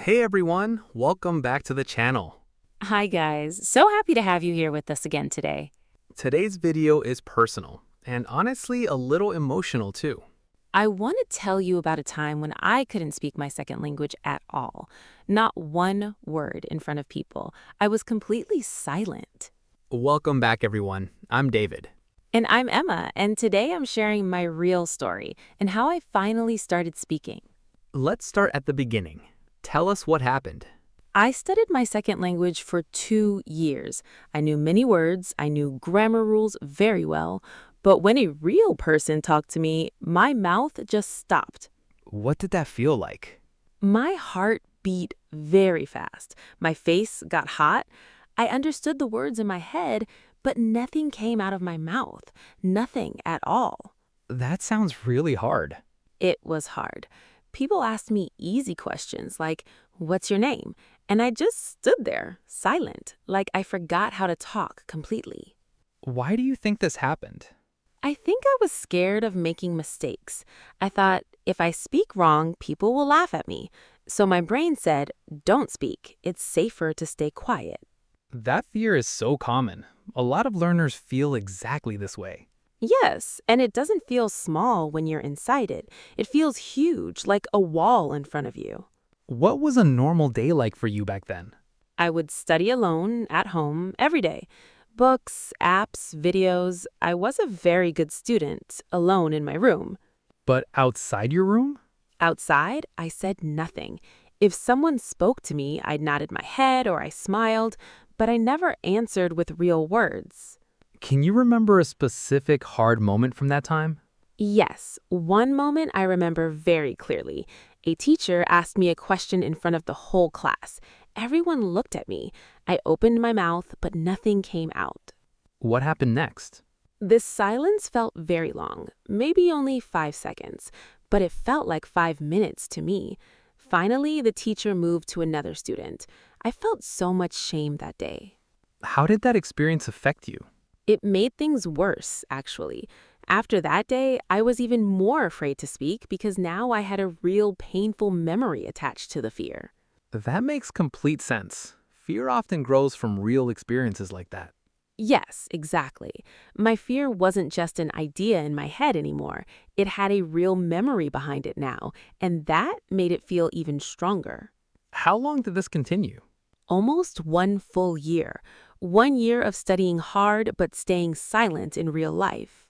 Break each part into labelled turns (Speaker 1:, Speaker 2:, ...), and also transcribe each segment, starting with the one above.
Speaker 1: Hey everyone, welcome back to the channel.
Speaker 2: Hi, guys. So happy to have you here with us again today.
Speaker 1: Today's video is personal and honestly a little emotional too.
Speaker 2: I want to tell you about a time when I couldn't speak my second language at all. Not one word in front of people. I was completely silent.
Speaker 1: Welcome back everyone. I'm David.
Speaker 2: And I'm Emma, and today I'm sharing my real story and how I finally started speaking.
Speaker 1: Let's start at the beginning. Tell us what happened.
Speaker 2: I studied my second language for 2 years. I knew many words, I knew grammar rules very well, but when a real person talked to me, my mouth just stopped.
Speaker 1: What did that feel like?
Speaker 2: My heart beat very fast. My face got hot. I understood the words in my head, but nothing came out of my mouth. Nothing at all.
Speaker 1: That sounds really hard.
Speaker 2: It was hard. People asked me easy questions like, "What's your name?" And I just stood there, silent, like I forgot how to talk completely.
Speaker 1: Why do you think this happened?
Speaker 2: I think I was scared of making mistakes. I thought, if I speak wrong, people will laugh at me. So my brain said, don't speak. It's safer to stay quiet.
Speaker 1: That fear is so common. A lot of learners feel exactly this way.
Speaker 2: Yes, and it doesn't feel small when you're inside it. It feels huge, like a wall in front of you.
Speaker 1: What was a normal day like for you back then?
Speaker 2: I would study alone, at home, every day. Books, apps, videos. I was a very good student, alone in my room.
Speaker 1: But outside your room?
Speaker 2: Outside, I said nothing. If someone spoke to me, I nodded my head or I smiled, but I never answered with real words.
Speaker 1: Can you remember a specific hard moment from that time?
Speaker 2: Yes, one moment I remember very clearly. A teacher asked me a question in front of the whole class. Everyone looked at me. I opened my mouth, but nothing came out.
Speaker 1: What happened next?
Speaker 2: This silence felt very long, maybe only 5 seconds, but it felt like 5 minutes to me. Finally, the teacher moved to another student. I felt so much shame that day.
Speaker 1: How did that experience affect you?
Speaker 2: It made things worse, actually. After that day, I was even more afraid to speak because now I had a real painful memory attached to the fear.
Speaker 1: That makes complete sense. Fear often grows from real experiences like that.
Speaker 2: Yes, exactly. My fear wasn't just an idea in my head anymore. It had a real memory behind it now, and that made it feel even stronger.
Speaker 1: How long did this continue?
Speaker 2: Almost 1 full year. 1 year of studying hard but staying silent in real life.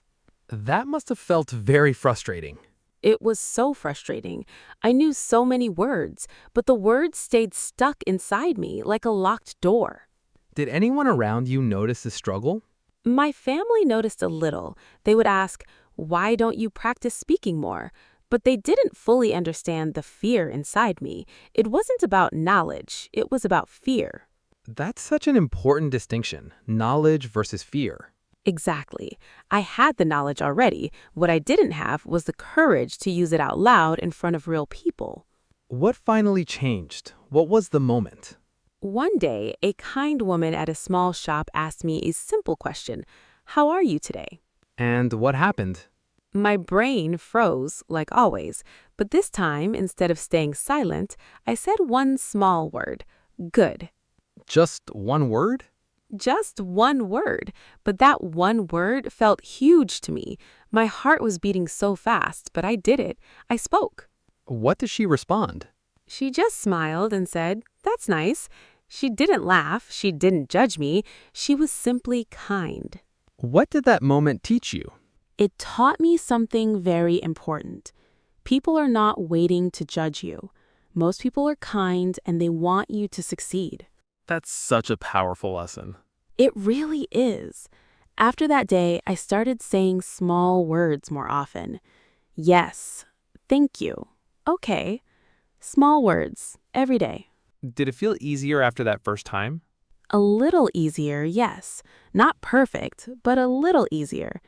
Speaker 1: That must have felt very frustrating.
Speaker 2: It was so frustrating. I knew so many words, but the words stayed stuck inside me like a locked door.
Speaker 1: Did anyone around you notice this struggle?
Speaker 2: My family noticed a little. They would ask, "Why don't you practice speaking more?" But they didn't fully understand the fear inside me. It wasn't about knowledge, it was about fear.
Speaker 1: That's such an important distinction, knowledge versus fear.
Speaker 2: Exactly. I had the knowledge already. What I didn't have was the courage to use it out loud in front of real people.
Speaker 1: What finally changed? What was the moment?
Speaker 2: One day, a kind woman at a small shop asked me a simple question, "How are you today?"
Speaker 1: And what happened?
Speaker 2: My brain froze, like always, but this time, instead of staying silent, I said one small word, "Good."
Speaker 1: Just one word?
Speaker 2: Just one word, but that one word felt huge to me. My heart was beating so fast, but I did it. I spoke.
Speaker 1: What did she respond?
Speaker 2: She just smiled and said, "That's nice." She didn't laugh. She didn't judge me. She was simply kind.
Speaker 1: What did that moment teach you?
Speaker 2: It taught me something very important. People are not waiting to judge you. Most people are kind and they want you to succeed.
Speaker 1: That's such a powerful lesson.
Speaker 2: It really is. After that day, I started saying small words more often. Yes. Thank you. Okay. Small words, every day.
Speaker 1: Did it feel easier after that first time?
Speaker 2: A little easier, yes. Not perfect, but a little easier.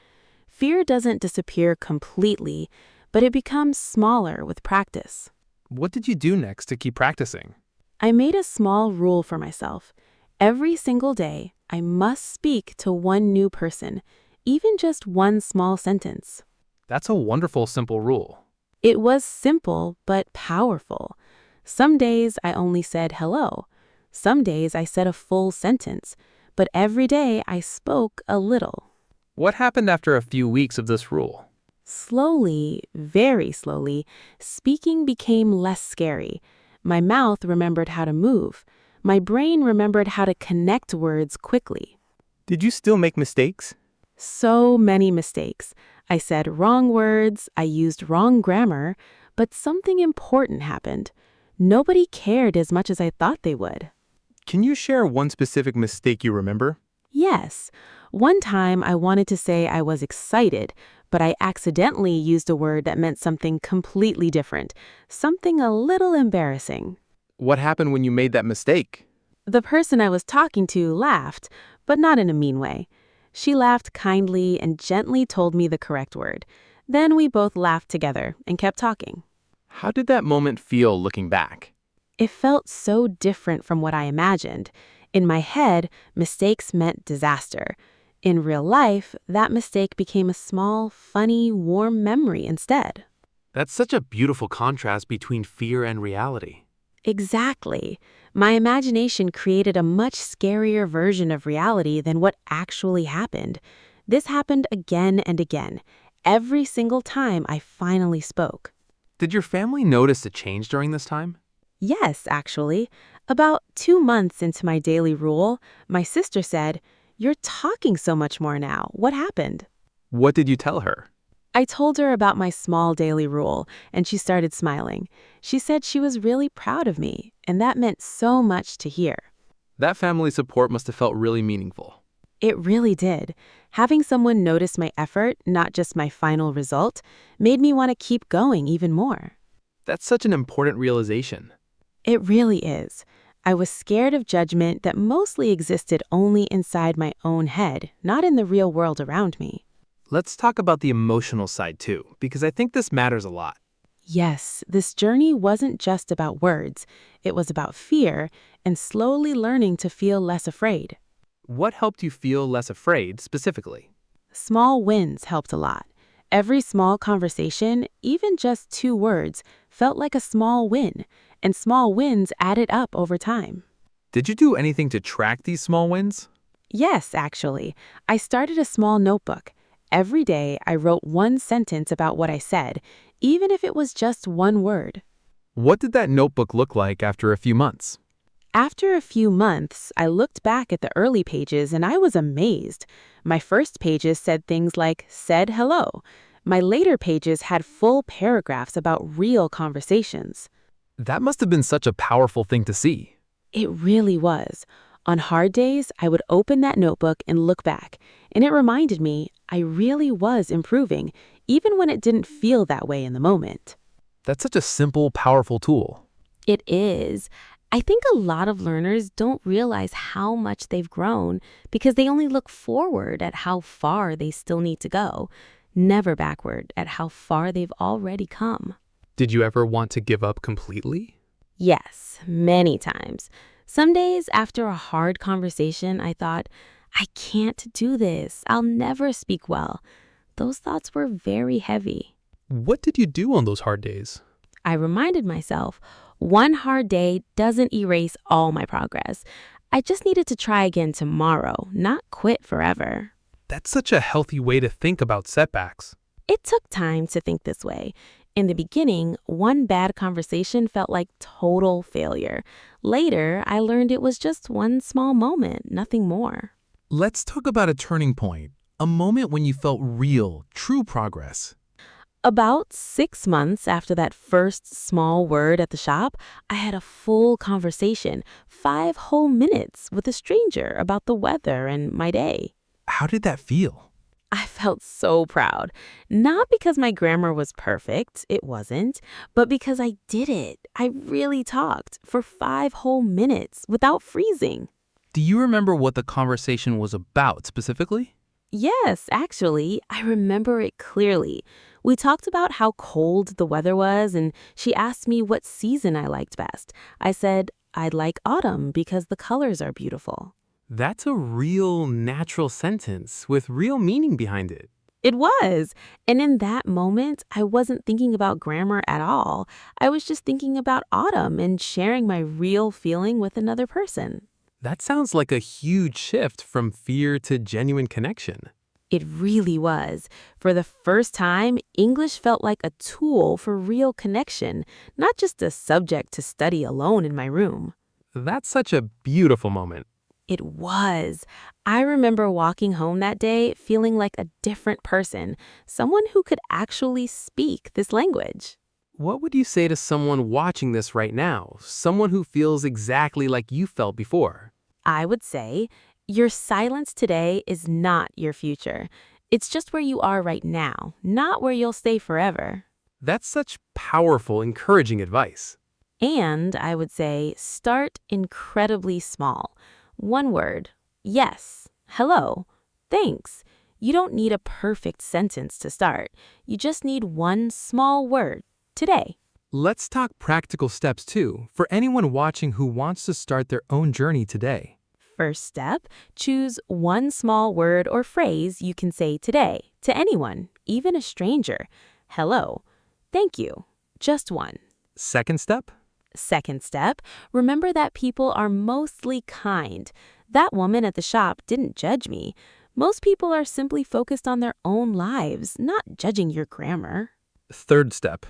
Speaker 2: Fear doesn't disappear completely, but it becomes smaller with practice.
Speaker 1: What did you do next to keep practicing?
Speaker 2: I made a small rule for myself. Every single day, I must speak to one new person, even just one small sentence.
Speaker 1: That's a wonderful, simple rule.
Speaker 2: It was simple but powerful. Some days I only said hello. Some days I said a full sentence. But every day I spoke a little.
Speaker 1: What happened after a few weeks of this rule?
Speaker 2: Slowly, very slowly, speaking became less scary. My mouth remembered how to move. My brain remembered how to connect words quickly.
Speaker 3: Did you still make mistakes?
Speaker 2: So many mistakes. I said wrong words, I used wrong grammar, but something important happened. Nobody cared as much as I thought they would.
Speaker 3: Can you share one specific mistake you remember?
Speaker 2: Yes. One time I wanted to say I was excited, but I accidentally used a word that meant something completely different, something a little embarrassing.
Speaker 1: What happened when you made that mistake?
Speaker 2: The person I was talking to laughed, but not in a mean way. She laughed kindly and gently told me the correct word. Then we both laughed together and kept talking.
Speaker 1: How did that moment feel looking back?
Speaker 2: It felt so different from what I imagined. In my head, mistakes meant disaster. In real life, that mistake became a small, funny, warm memory instead.
Speaker 4: That's such a beautiful contrast between fear and reality.
Speaker 2: Exactly. My imagination created a much scarier version of reality than what actually happened. This happened again and again, every single time I finally spoke.
Speaker 4: Did your family notice a change during this time?
Speaker 2: Yes, actually. About 2 months into my daily rule, my sister said, "You're talking so much more now. What happened?"
Speaker 1: What did you tell her?
Speaker 2: I told her about my small daily rule, and she started smiling. She said she was really proud of me, and that meant so much to hear.
Speaker 1: That family support must have felt really meaningful.
Speaker 2: It really did. Having someone notice my effort, not just my final result, made me want to keep going even more.
Speaker 1: That's such an important realization.
Speaker 2: It really is. I was scared of judgment that mostly existed only inside my own head, not in the real world around me.
Speaker 1: Let's talk about the emotional side too, because I think this matters a lot.
Speaker 2: Yes, this journey wasn't just about words. It was about fear and slowly learning to feel less afraid.
Speaker 1: What helped you feel less afraid specifically?
Speaker 2: Small wins helped a lot. Every small conversation, even just 2 words, felt like a small win, and small wins added up over time.
Speaker 1: Did you do anything to track these small wins?
Speaker 2: Yes, actually. I started a small notebook. Every day, I wrote 1 sentence about what I said, even if it was just 1 word.
Speaker 1: What did that notebook look like after a few months?
Speaker 2: After a few months, I looked back at the early pages and I was amazed. My first pages said things like, "said hello." My later pages had full paragraphs about real conversations.
Speaker 1: That must have been such a powerful thing to see.
Speaker 2: It really was. On hard days, I would open that notebook and look back, and it reminded me I really was improving, even when it didn't feel that way in the moment.
Speaker 1: That's such a simple, powerful tool.
Speaker 2: It is. I think a lot of learners don't realize how much they've grown because they only look forward at how far they still need to go, never backward at how far they've already come.
Speaker 4: Did you ever want to give up completely?
Speaker 2: Yes, many times. Some days after a hard conversation, I thought, I can't do this. I'll never speak well. Those thoughts were very heavy.
Speaker 4: What did you do on those hard days?
Speaker 2: I reminded myself, one hard day doesn't erase all my progress. I just needed to try again tomorrow, not quit forever.
Speaker 4: That's such a healthy way to think about setbacks.
Speaker 2: It took time to think this way. In the beginning, one bad conversation felt like total failure. Later, I learned it was just one small moment, nothing more.
Speaker 5: Let's talk about a turning point, a moment when you felt real, true progress.
Speaker 2: About 6 months after that first small word at the shop, I had a full conversation, 5 whole minutes with a stranger about the weather and my day.
Speaker 5: How did that feel?
Speaker 2: I felt so proud. Not because my grammar was perfect, it wasn't, but because I did it. I really talked for 5 whole minutes without freezing.
Speaker 5: Do you remember what the conversation was about specifically?
Speaker 2: Yes, actually, I remember it clearly. We talked about how cold the weather was, and she asked me what season I liked best. I said, I'd like autumn because the colors are beautiful.
Speaker 4: That's a real, natural sentence with real meaning behind it.
Speaker 2: It was. And in that moment, I wasn't thinking about grammar at all. I was just thinking about autumn and sharing my real feeling with another person.
Speaker 4: That sounds like a huge shift from fear to genuine connection.
Speaker 2: It really was. For the first time, English felt like a tool for real connection, not just a subject to study alone in my room.
Speaker 4: That's such a beautiful moment.
Speaker 2: It was. I remember walking home that day feeling like a different person, someone who could actually speak this language.
Speaker 4: What would you say to someone watching this right now, someone who feels exactly like you felt before?
Speaker 2: I would say, your silence today is not your future. It's just where you are right now, not where you'll stay forever.
Speaker 4: That's such powerful, encouraging advice.
Speaker 2: And I would say, start incredibly small. One word, yes, hello, thanks. You don't need a perfect sentence to start. You just need one small word, today.
Speaker 3: Let's talk practical steps too, for anyone watching who wants to start their own journey today.
Speaker 2: First step, choose one small word or phrase you can say today to anyone, even a stranger. Hello, thank you, just one.
Speaker 3: Second step?
Speaker 2: Second step, remember that people are mostly kind. That woman at the shop didn't judge me. Most people are simply focused on their own lives, not judging your grammar.
Speaker 3: Third step.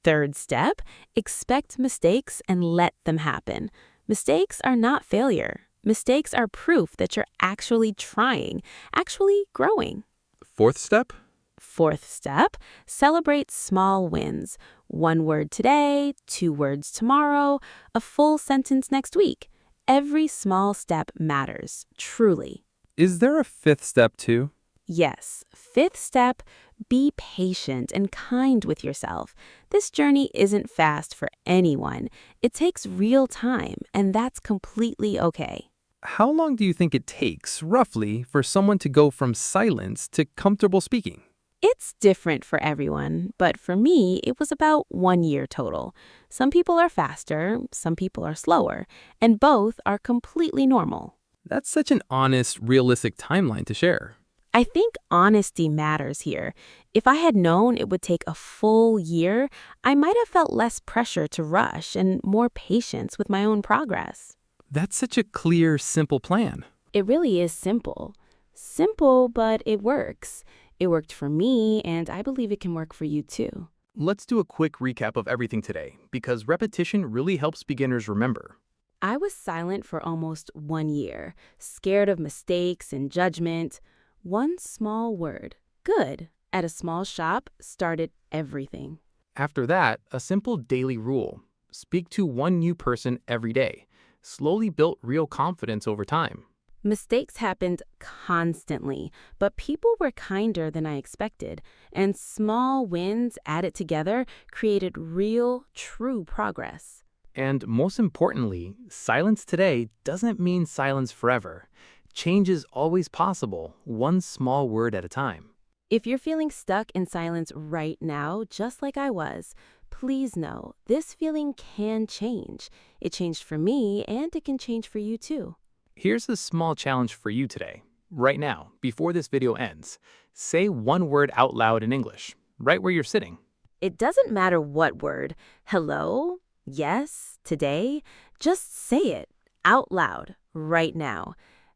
Speaker 2: Third step, expect mistakes and let them happen. Mistakes are not failure. Mistakes are proof that you're actually trying, actually growing.
Speaker 3: Fourth step?
Speaker 2: Fourth step, celebrate small wins. One word today, 2 words tomorrow, a full sentence next week. Every small step matters, truly.
Speaker 3: Is there a fifth step too?
Speaker 2: Yes, fifth step, be patient and kind with yourself. This journey isn't fast for anyone. It takes real time, and that's completely okay.
Speaker 3: How long do you think it takes, roughly, for someone to go from silence to comfortable speaking?
Speaker 2: It's different for everyone, but for me, it was about 1 year total. Some people are faster, some people are slower, and both are completely normal.
Speaker 3: That's such an honest, realistic timeline to share.
Speaker 2: I think honesty matters here. If I had known it would take a full year, I might have felt less pressure to rush and more patience with my own progress.
Speaker 3: That's such a clear, simple plan.
Speaker 2: It really is simple. Simple, but it works. It worked for me, and I believe it can work for you too.
Speaker 3: Let's do a quick recap of everything today, because repetition really helps beginners remember.
Speaker 2: I was silent for almost 1 year, scared of mistakes and judgment. One small word, good, at a small shop started everything.
Speaker 3: After that, a simple daily rule. Speak to one new person every day. Slowly built real confidence over time.
Speaker 2: Mistakes happened constantly, but people were kinder than I expected, and small wins added together created real, true progress.
Speaker 3: And most importantly, silence today doesn't mean silence forever. Change is always possible, one small word at a time.
Speaker 2: If you're feeling stuck in silence right now, just like I was, please know this feeling can change. It changed for me, and it can change for you too.
Speaker 3: Here's a small challenge for you today. Right now, before this video ends, say one word out loud in English, right where you're sitting.
Speaker 2: It doesn't matter what word. Hello, yes, today. Just say it out loud right now.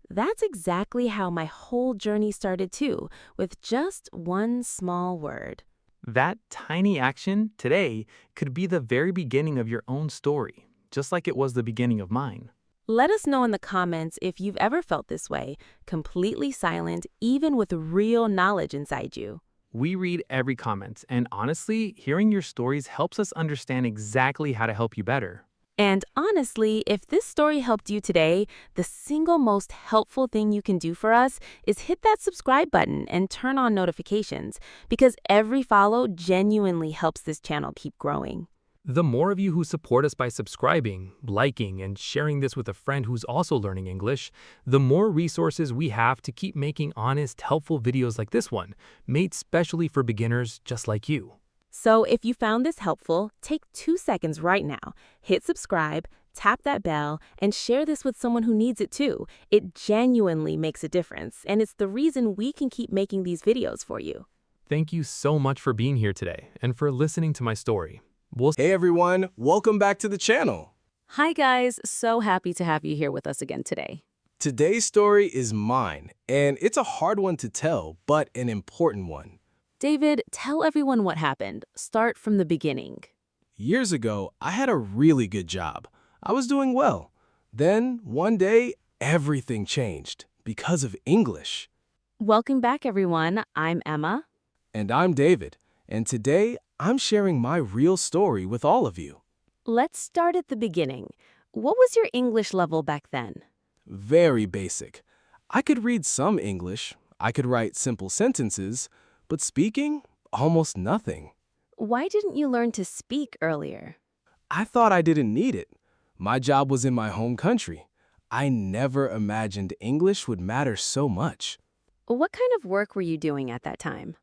Speaker 2: That's exactly how my whole journey started too, with just one small word.
Speaker 3: That tiny action today could be the very beginning of your own story, just like it was the beginning of mine.
Speaker 2: Let us know in the comments if you've ever felt this way, completely silent, even with real knowledge inside you.
Speaker 3: We read every comment, and honestly, hearing your stories helps us understand exactly how to help you better.
Speaker 2: And honestly, if this story helped you today, the single most helpful thing you can do for us is hit that subscribe button and turn on notifications, because every follow genuinely helps this channel keep growing.
Speaker 3: The more of you who support us by subscribing, liking, and sharing this with a friend who's also learning English, the more resources we have to keep making honest, helpful videos like this one, made specially for beginners just like you.
Speaker 2: So if you found this helpful, take 2 seconds right now, hit subscribe, tap that bell, and share this with someone who needs it too. It genuinely makes a difference, and it's the reason we can keep making these videos for you.
Speaker 3: Thank you so much for being here today and for listening to my story. We'll
Speaker 6: Hey everyone, welcome back to the channel.
Speaker 2: Hi guys, so happy to have you here with us again today.
Speaker 6: Today's story is mine, and it's a hard one to tell, but an important one.
Speaker 2: David, tell everyone what happened. Start from the beginning.
Speaker 6: Years ago, I had a really good job. I was doing well. Then, one day, everything changed because of English.
Speaker 2: Welcome back, everyone. I'm Emma.
Speaker 6: And I'm David, and today I'm sharing my real story with all of you.
Speaker 2: Let's start at the beginning. What was your English level back then?
Speaker 6: Very basic. I could read some English, I could write simple sentences, but speaking, almost nothing.
Speaker 2: Why didn't you learn to speak earlier?
Speaker 6: I thought I didn't need it. My job was in my home country. I never imagined English would matter so much.
Speaker 2: What kind of work were you doing at that time?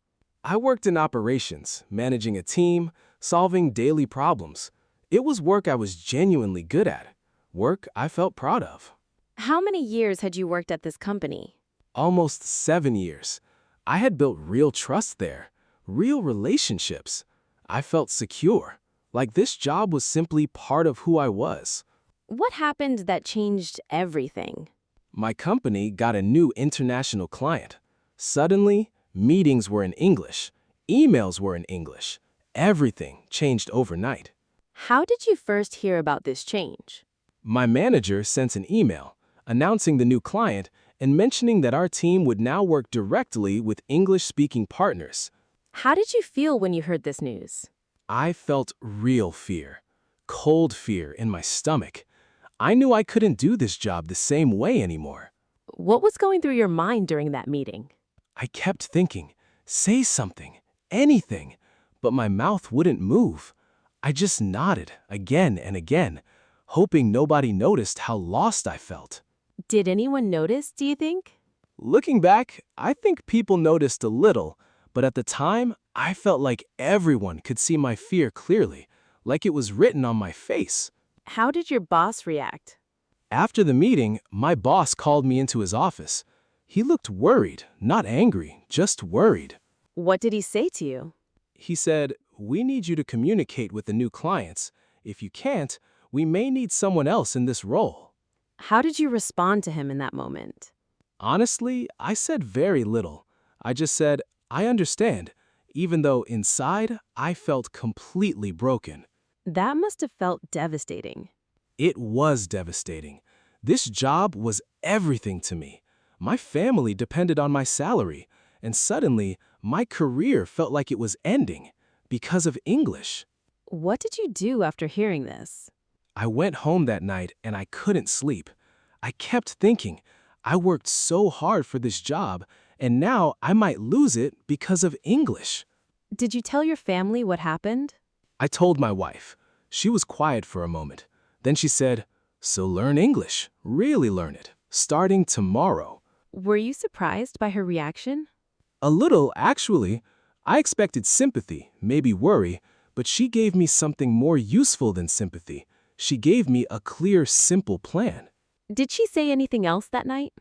Speaker 6: I worked in operations, managing a team, solving daily problems. It was work I was genuinely good at, work I felt proud of.
Speaker 2: How many years had you worked at this company?
Speaker 6: Almost 7 years. I had built real trust there, real relationships. I felt secure, like this job was simply part of who I was.
Speaker 2: What happened that changed everything?
Speaker 6: My company got a new international client. Suddenly, meetings were in English, emails were in English. Everything changed overnight.
Speaker 2: How did you first hear about this change?
Speaker 6: My manager sent an email announcing the new client and mentioning that our team would now work directly with English-speaking partners.
Speaker 2: How did you feel when you heard this news?
Speaker 6: I felt real fear, cold fear in my stomach. I knew I couldn't do this job the same way anymore.
Speaker 2: What was going through your mind during that meeting?
Speaker 6: I kept thinking, say something, anything, but my mouth wouldn't move. I just nodded again and again, hoping nobody noticed how lost I felt.
Speaker 2: Did anyone notice, do you think?
Speaker 6: Looking back, I think people noticed a little, but at the time, I felt like everyone could see my fear clearly, like it was written on my face.
Speaker 2: How did your boss react?
Speaker 6: After the meeting, my boss called me into his office. He looked worried, not angry, just worried.
Speaker 2: What did he say to you?
Speaker 6: He said, "We need you to communicate with the new clients. If you can't, we may need someone else in this role."
Speaker 2: How did you respond to him in that moment?
Speaker 6: Honestly, I said very little. I just said, "I understand," even though inside I felt completely broken.
Speaker 2: That must have felt devastating.
Speaker 6: It was devastating. This job was everything to me. My family depended on my salary, and suddenly my career felt like it was ending because of English.
Speaker 2: What did you do after hearing this?
Speaker 6: I went home that night and I couldn't sleep. I kept thinking, I worked so hard for this job, and now I might lose it because of English.
Speaker 2: Did you tell your family what happened?
Speaker 6: I told my wife. She was quiet for a moment. Then she said, "So learn English, really learn it, starting tomorrow."
Speaker 2: Were you surprised by her reaction?
Speaker 6: A little, actually. I expected sympathy, maybe worry, but she gave me something more useful than sympathy. She gave me a clear, simple plan.
Speaker 2: Did she say anything else that night?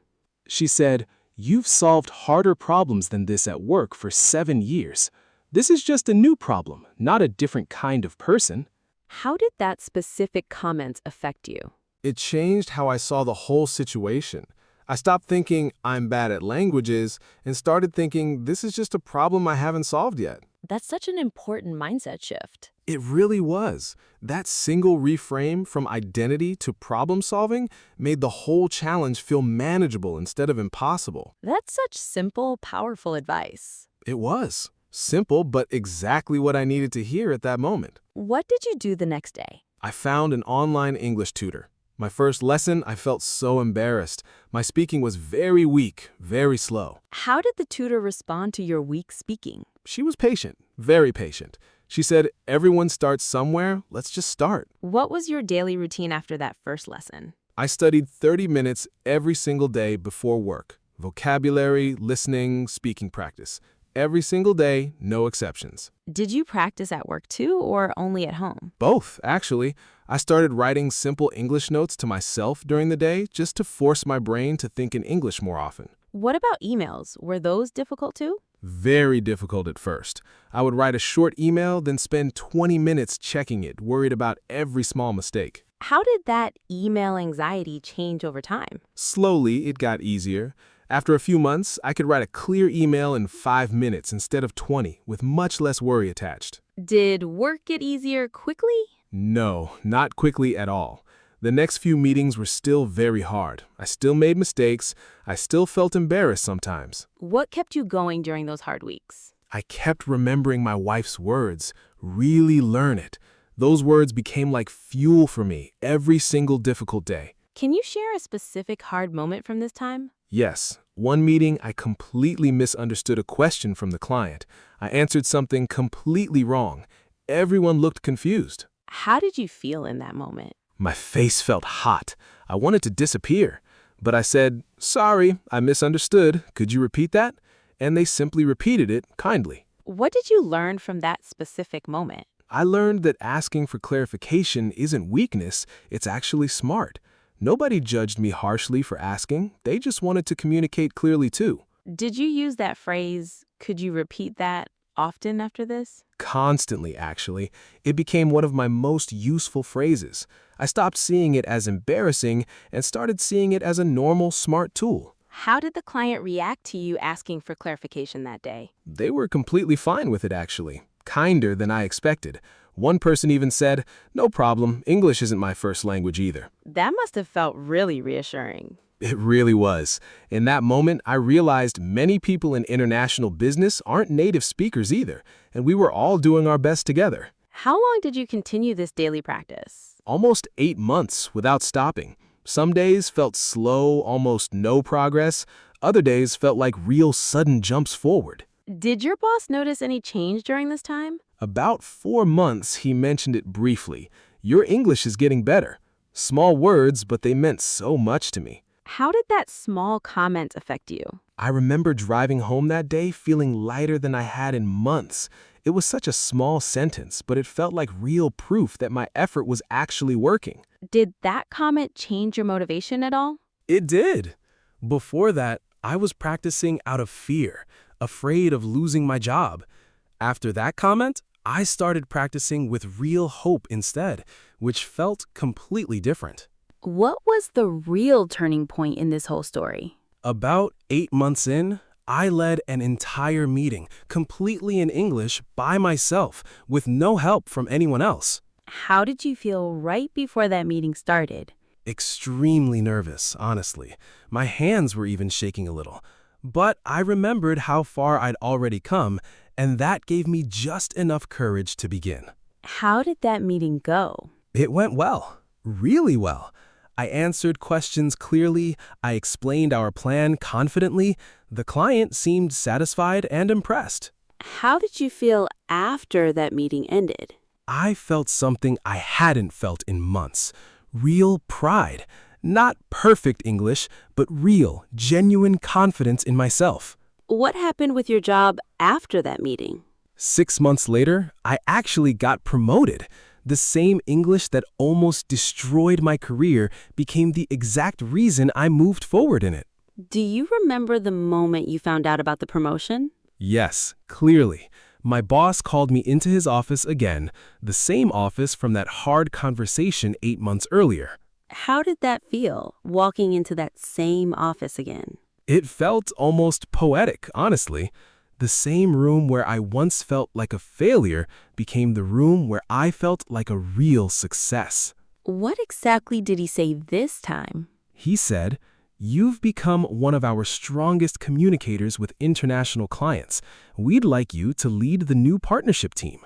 Speaker 6: She said, "You've solved harder problems than this at work for 7 years. This is just a new problem, not a different kind of person."
Speaker 2: How did that specific comment affect you?
Speaker 7: It changed how I saw the whole situation. I stopped thinking I'm bad at languages and started thinking this is just a problem I haven't solved yet.
Speaker 2: That's such an important mindset shift.
Speaker 7: It really was. That single reframe from identity to problem solving made the whole challenge feel manageable instead of impossible.
Speaker 2: That's such simple, powerful advice.
Speaker 7: It was. Simple, but exactly what I needed to hear at that moment.
Speaker 2: What did you do the next day?
Speaker 7: I found an online English tutor. My first lesson, I felt so embarrassed. My speaking was very weak, very slow.
Speaker 2: How did the tutor respond to your weak speaking?
Speaker 7: She was patient, very patient. She said, "Everyone starts somewhere, let's just start."
Speaker 2: What was your daily routine after that first lesson?
Speaker 7: I studied 30 minutes every single day before work. Vocabulary, listening, speaking practice. every single day, no exceptions.
Speaker 2: Did you practice at work too, or only at home?
Speaker 7: Both, actually. I started writing simple English notes to myself during the day just to force my brain to think in English more often.
Speaker 2: What about emails? Were those difficult too?
Speaker 7: Very difficult at first. I would write a short email, then spend 20 minutes checking it, worried about every small mistake.
Speaker 2: How did that email anxiety change over time?
Speaker 7: Slowly, it got easier. After a few months, I could write a clear email in 5 minutes instead of 20, with much less worry attached.
Speaker 2: Did work get easier quickly?
Speaker 7: No, not quickly at all. The next few meetings were still very hard. I still made mistakes. I still felt embarrassed sometimes.
Speaker 2: What kept you going during those hard weeks?
Speaker 7: I kept remembering my wife's words, really learn it. Those words became like fuel for me every single difficult day.
Speaker 2: Can you share a specific hard moment from this time?
Speaker 7: Yes, one meeting I completely misunderstood a question from the client. I answered something completely wrong. Everyone looked confused.
Speaker 2: How did you feel in that moment?
Speaker 7: My face felt hot. I wanted to disappear. But I said, "Sorry, I misunderstood. Could you repeat that?" And they simply repeated it kindly.
Speaker 2: What did you learn from that specific moment?
Speaker 7: I learned that asking for clarification isn't weakness, it's actually smart. Nobody judged me harshly for asking. They just wanted to communicate clearly too.
Speaker 2: Did you use that phrase, "Could you repeat that," often after this?
Speaker 7: Constantly, actually. It became one of my most useful phrases. I stopped seeing it as embarrassing and started seeing it as a normal, smart tool.
Speaker 2: How did the client react to you asking for clarification that day?
Speaker 7: They were completely fine with it, actually. Kinder than I expected. One person even said, "No problem, English isn't my first language either."
Speaker 2: That must have felt really reassuring.
Speaker 7: It really was. In that moment, I realized many people in international business aren't native speakers either, and we were all doing our best together.
Speaker 2: How long did you continue this daily practice?
Speaker 7: Almost 8 months without stopping. Some days felt slow, almost no progress. Other days felt like real sudden jumps forward.
Speaker 2: Did your boss notice any change during this time?
Speaker 7: About 4 months, he mentioned it briefly. "Your English is getting better." Small words, but they meant so much to me.
Speaker 2: How did that small comment affect you?
Speaker 7: I remember driving home that day feeling lighter than I had in months. It was such a small sentence, but it felt like real proof that my effort was actually working.
Speaker 2: Did that comment change your motivation at all?
Speaker 6: It did. Before that, I was practicing out of fear, afraid of losing my job. After that comment, I started practicing with real hope instead, which felt completely different.
Speaker 2: What was the real turning point in this whole story?
Speaker 6: About 8 months in, I led an entire meeting completely in English by myself with no help from anyone else.
Speaker 2: How did you feel right before that meeting started?
Speaker 6: Extremely nervous, honestly. My hands were even shaking a little. But I remembered how far I'd already come, and that gave me just enough courage to begin.
Speaker 2: How did that meeting go?
Speaker 6: It went well, really well. I answered questions clearly, I explained our plan confidently. The client seemed satisfied and impressed.
Speaker 2: How did you feel after that meeting ended?
Speaker 6: I felt something I hadn't felt in months. Real pride. Not perfect English, but real, genuine confidence in myself.
Speaker 2: What happened with your job after that meeting?
Speaker 6: 6 months later, I actually got promoted. The same English that almost destroyed my career became the exact reason I moved forward in it.
Speaker 2: Do you remember the moment you found out about the promotion?
Speaker 6: Yes, clearly. My boss called me into his office again, the same office from that hard conversation 8 months earlier.
Speaker 2: How did that feel, walking into that same office again?
Speaker 6: It felt almost poetic, honestly. The same room where I once felt like a failure became the room where I felt like a real success.
Speaker 2: What exactly did he say this time?
Speaker 6: He said, "You've become one of our strongest communicators with international clients. We'd like you to lead the new partnership team."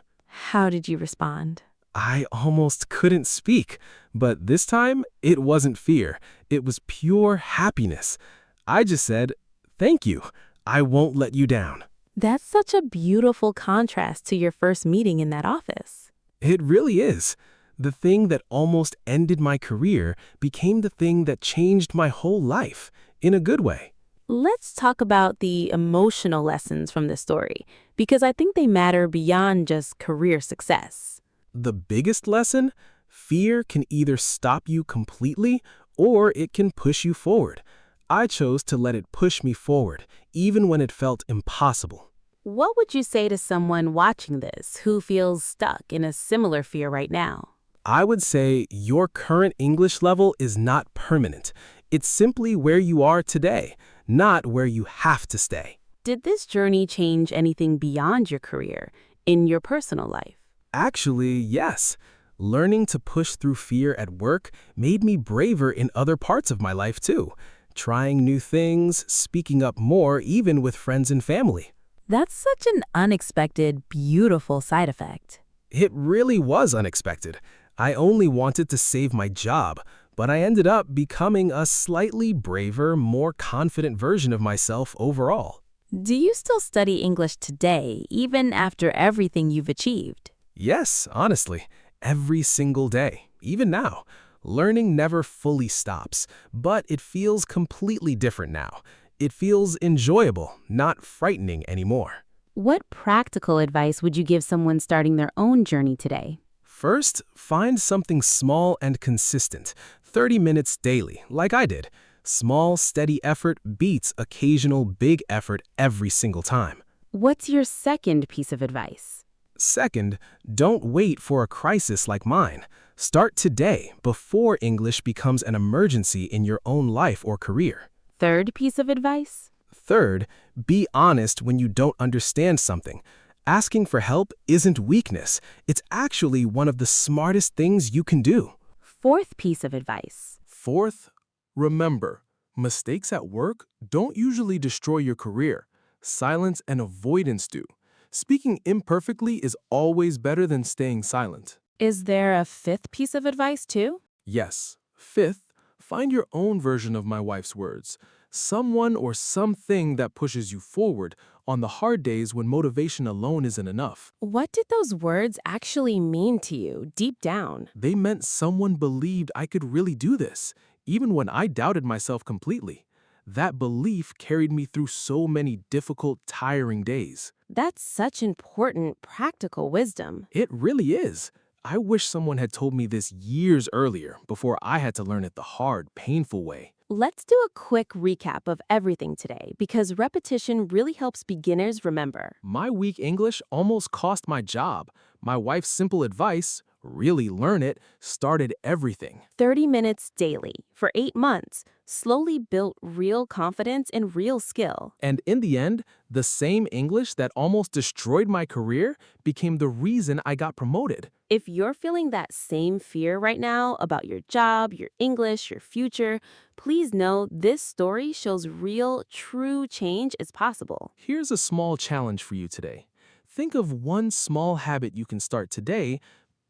Speaker 2: How did you respond?
Speaker 6: I almost couldn't speak, but this time it wasn't fear. It was pure happiness. I just said, "Thank you. I won't let you down."
Speaker 2: That's such a beautiful contrast to your first meeting in that office.
Speaker 6: It really is. The thing that almost ended my career became the thing that changed my whole life, in a good way.
Speaker 2: Let's talk about the emotional lessons from this story, because I think they matter beyond just career success.
Speaker 7: The biggest lesson? Fear can either stop you completely or it can push you forward. I chose to let it push me forward, even when it felt impossible.
Speaker 2: What would you say to someone watching this who feels stuck in a similar fear right now?
Speaker 7: I would say your current English level is not permanent. It's simply where you are today, not where you have to stay.
Speaker 2: Did this journey change anything beyond your career, in your personal life?
Speaker 7: Actually, yes. Learning to push through fear at work made me braver in other parts of my life too. Trying new things, speaking up more even with friends and family.
Speaker 2: That's such an unexpected, beautiful side effect.
Speaker 7: It really was unexpected. I only wanted to save my job, but I ended up becoming a slightly braver, more confident version of myself overall.
Speaker 2: Do you still study English today, even after everything you've achieved?
Speaker 7: Yes, honestly, every single day, even now. Learning never fully stops, but it feels completely different now. It feels enjoyable, not frightening anymore.
Speaker 2: What practical advice would you give someone starting their own journey today?
Speaker 7: First, find something small and consistent, 30 minutes daily, like I did. Small, steady effort beats occasional big effort every single time.
Speaker 2: What's your second piece of advice?
Speaker 7: Second, don't wait for a crisis like mine. Start today, before English becomes an emergency in your own life or career.
Speaker 2: Third piece of advice?
Speaker 7: Third, be honest when you don't understand something. Asking for help isn't weakness. It's actually one of the smartest things you can do.
Speaker 2: Fourth piece of advice?
Speaker 8: Fourth, remember, mistakes at work don't usually destroy your career. Silence and avoidance do. Speaking imperfectly is always better than staying silent.
Speaker 2: Is there a fifth piece of advice too?
Speaker 8: Yes. Fifth, find your own version of my wife's words. Someone or something that pushes you forward on the hard days when motivation alone isn't enough.
Speaker 2: What did those words actually mean to you, deep down?
Speaker 8: They meant someone believed I could really do this, even when I doubted myself completely. That belief carried me through so many difficult, tiring days.
Speaker 2: That's such important, practical wisdom.
Speaker 8: It really is. I wish someone had told me this years earlier, before I had to learn it the hard, painful way.
Speaker 2: Let's do a quick recap of everything today, because repetition really helps beginners remember.
Speaker 8: My weak English almost cost my job. My wife's simple advice, really learn it, started everything.
Speaker 2: 30 minutes daily for 8 months slowly built real confidence and real skill.
Speaker 8: And in the end, the same English that almost destroyed my career became the reason I got promoted.
Speaker 2: If you're feeling that same fear right now about your job, your English, your future, please know this story shows real, true change is possible.
Speaker 8: Here's a small challenge for you today. Think of one small habit you can start today,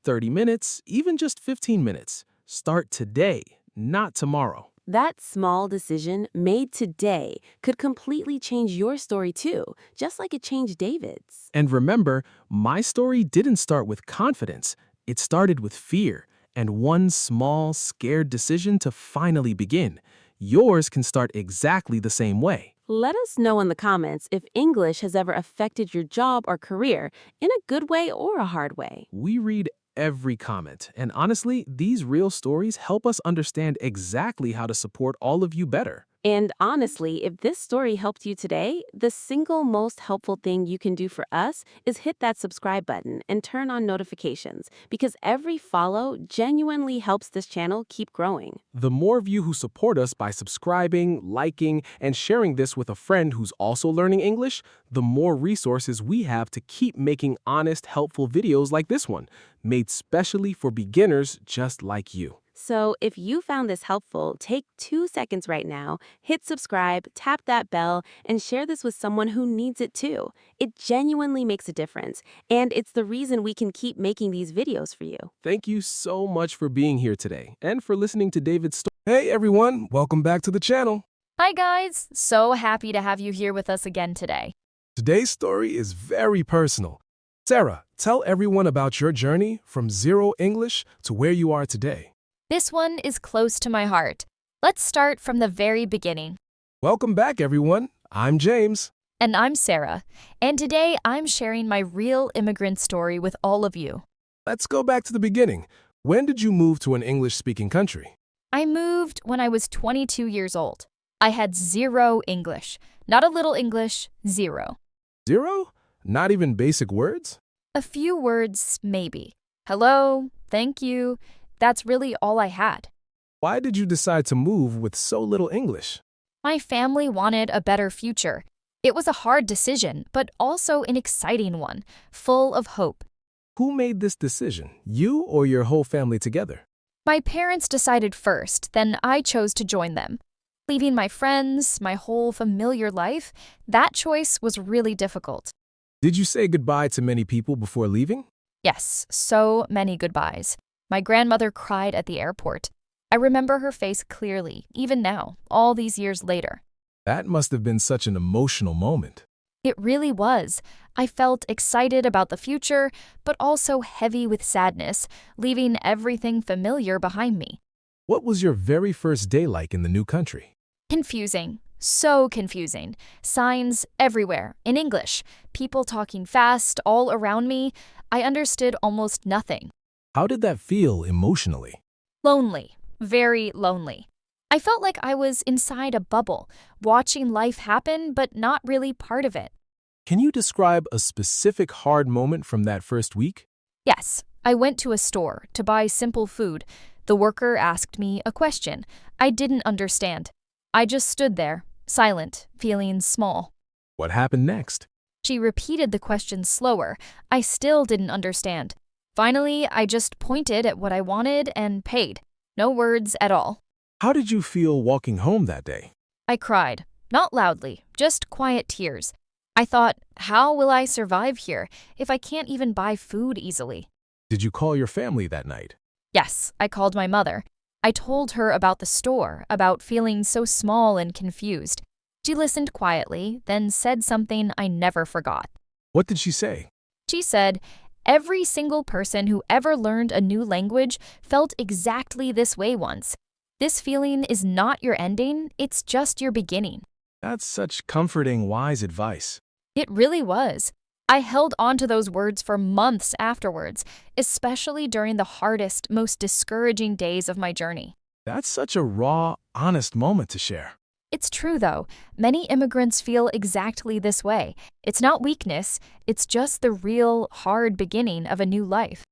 Speaker 8: 30 minutes, even just 15 minutes. Start today, not tomorrow.
Speaker 2: That small decision made today could completely change your story too, just like it changed David's.
Speaker 8: And remember, my story didn't start with confidence. It started with fear and one small, scared decision to finally begin. Yours can start exactly the same way.
Speaker 2: Let us know in the comments if English has ever affected your job or career in a good way or a hard way.
Speaker 8: We read every comment, and honestly, these real stories help us understand exactly how to support all of you better.
Speaker 2: And honestly, if this story helped you today, the single most helpful thing you can do for us is hit that subscribe button and turn on notifications, because every follow genuinely helps this channel keep growing.
Speaker 8: The more of you who support us by subscribing, liking, and sharing this with a friend who's also learning English, the more resources we have to keep making honest, helpful videos like this one, made specially for beginners just like you.
Speaker 2: So if you found this helpful, take 2 seconds right now, hit subscribe, tap that bell, and share this with someone who needs it too. It genuinely makes a difference, and it's the reason we can keep making these videos for you.
Speaker 8: Thank you so much for being here today and for listening to David's story.
Speaker 7: Hey everyone, welcome back to the channel.
Speaker 9: Hi guys, so happy to have you here with us again today.
Speaker 7: Today's story is very personal. Sarah, tell everyone about your journey from zero English to where you are today.
Speaker 9: This one is close to my heart. Let's start from the very beginning.
Speaker 8: Welcome back, everyone. I'm James.
Speaker 9: And I'm Sarah. And today I'm sharing my real immigrant story with all of you.
Speaker 8: Let's go back to the beginning. When did you move to an English-speaking country?
Speaker 9: I moved when I was 22 years old. I had zero English. Not a little English, zero.
Speaker 8: Zero? Not even basic words?
Speaker 9: A few words, maybe. Hello, thank you. That's really all I had.
Speaker 8: Why did you decide to move with so little English?
Speaker 9: My family wanted a better future. It was a hard decision, but also an exciting one, full of hope.
Speaker 8: Who made this decision, you or your whole family together?
Speaker 9: My parents decided first, then I chose to join them. Leaving my friends, my whole familiar life, that choice was really difficult.
Speaker 8: Did you say goodbye to many people before leaving?
Speaker 9: Yes, so many goodbyes. My grandmother cried at the airport. I remember her face clearly, even now, all these years later.
Speaker 8: That must have been such an emotional moment.
Speaker 9: It really was. I felt excited about the future, but also heavy with sadness, leaving everything familiar behind me.
Speaker 8: What was your very first day like in the new country?
Speaker 9: Confusing. So confusing. Signs everywhere, in English. People talking fast, all around me. I understood almost nothing.
Speaker 8: How did that feel emotionally?
Speaker 9: Lonely. Very lonely. I felt like I was inside a bubble, watching life happen, but not really part of it.
Speaker 8: Can you describe a specific hard moment from that first week?
Speaker 9: Yes, I went to a store to buy simple food. The worker asked me a question. I didn't understand. I just stood there, silent, feeling small.
Speaker 8: What happened next?
Speaker 9: She repeated the question slower. I still didn't understand. Finally, I just pointed at what I wanted and paid. No words at all.
Speaker 8: How did you feel walking home that day?
Speaker 9: I cried, not loudly, just quiet tears. I thought, how will I survive here if I can't even buy food easily?
Speaker 8: Did you call your family that night?
Speaker 9: Yes, I called my mother. I told her about the store, about feeling so small and confused. She listened quietly, then said something I never forgot.
Speaker 8: What did she say?
Speaker 9: She said, every single person who ever learned a new language felt exactly this way once. This feeling is not your ending, it's just your beginning.
Speaker 8: That's such comforting, wise advice.
Speaker 9: It really was. I held on to those words for months afterwards, especially during the hardest, most discouraging days of my journey.
Speaker 8: That's such a raw, honest moment to share.
Speaker 9: It's true, though. Many immigrants feel exactly this way. It's not weakness, it's just the real, hard beginning of a new life.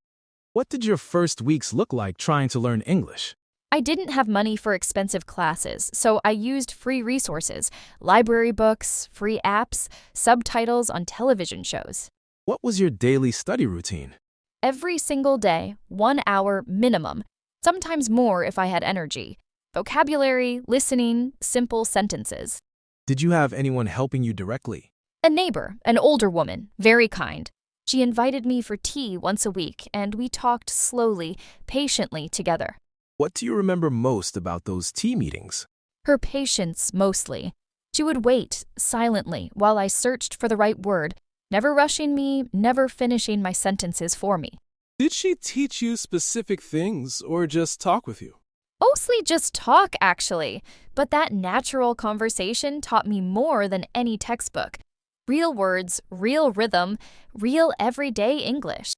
Speaker 8: What did your first weeks look like trying to learn English?
Speaker 9: I didn't have money for expensive classes, so I used free resources, library books, free apps, subtitles on television shows.
Speaker 8: What was your daily study routine?
Speaker 9: Every single day, 1 hour minimum, sometimes more if I had energy. Vocabulary, listening, simple sentences.
Speaker 8: Did you have anyone helping you directly?
Speaker 9: A neighbor, an older woman, very kind. She invited me for tea once a week, and we talked slowly, patiently together.
Speaker 8: What do you remember most about those tea meetings?
Speaker 9: Her patience, mostly. She would wait, silently, while I searched for the right word, never rushing me, never finishing my sentences for me.
Speaker 6: Did she teach you specific things or just talk with you?
Speaker 9: Mostly just talk, actually, but that natural conversation taught me more than any textbook. Real words, real rhythm, real everyday English.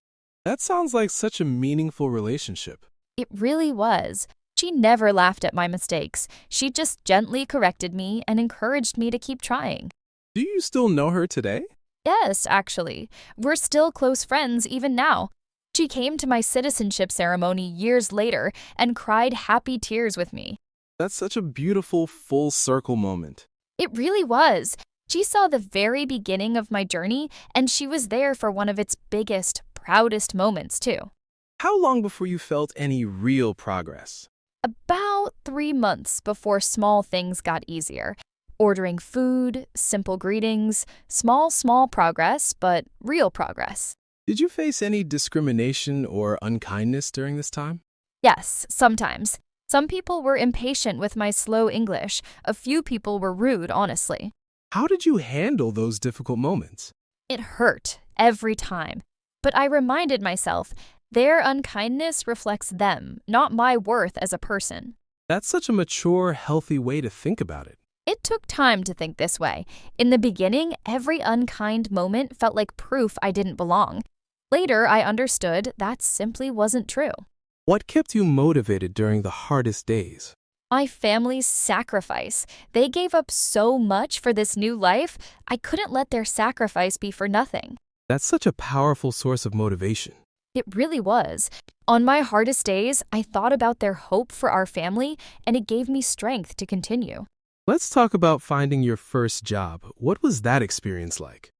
Speaker 6: That sounds like such a meaningful relationship.
Speaker 9: It really was. She never laughed at my mistakes. She just gently corrected me and encouraged me to keep trying.
Speaker 6: Do you still know her today?
Speaker 9: Yes, actually. We're still close friends even now. She came to my citizenship ceremony years later and cried happy tears with me.
Speaker 6: That's such a beautiful full circle moment.
Speaker 9: It really was. She saw the very beginning of my journey, and she was there for one of its biggest, proudest moments, too.
Speaker 6: How long before you felt any real progress?
Speaker 9: About 3 months before small things got easier. Ordering food, simple greetings, small progress, but real progress.
Speaker 6: Did you face any discrimination or unkindness during this time?
Speaker 9: Yes, sometimes. Some people were impatient with my slow English. A few people were rude, honestly.
Speaker 6: How did you handle those difficult moments?
Speaker 9: It hurt every time. But I reminded myself, their unkindness reflects them, not my worth as a person.
Speaker 6: That's such a mature, healthy way to think about it.
Speaker 9: It took time to think this way. In the beginning, every unkind moment felt like proof I didn't belong. Later, I understood that simply wasn't true.
Speaker 8: What kept you motivated during the hardest days?
Speaker 9: My family's sacrifice. They gave up so much for this new life, I couldn't let their sacrifice be for nothing.
Speaker 8: That's such a powerful source of motivation.
Speaker 9: It really was. On my hardest days, I thought about their hope for our family, and it gave me strength to continue.
Speaker 8: Let's talk about finding your first job. What was that experience like?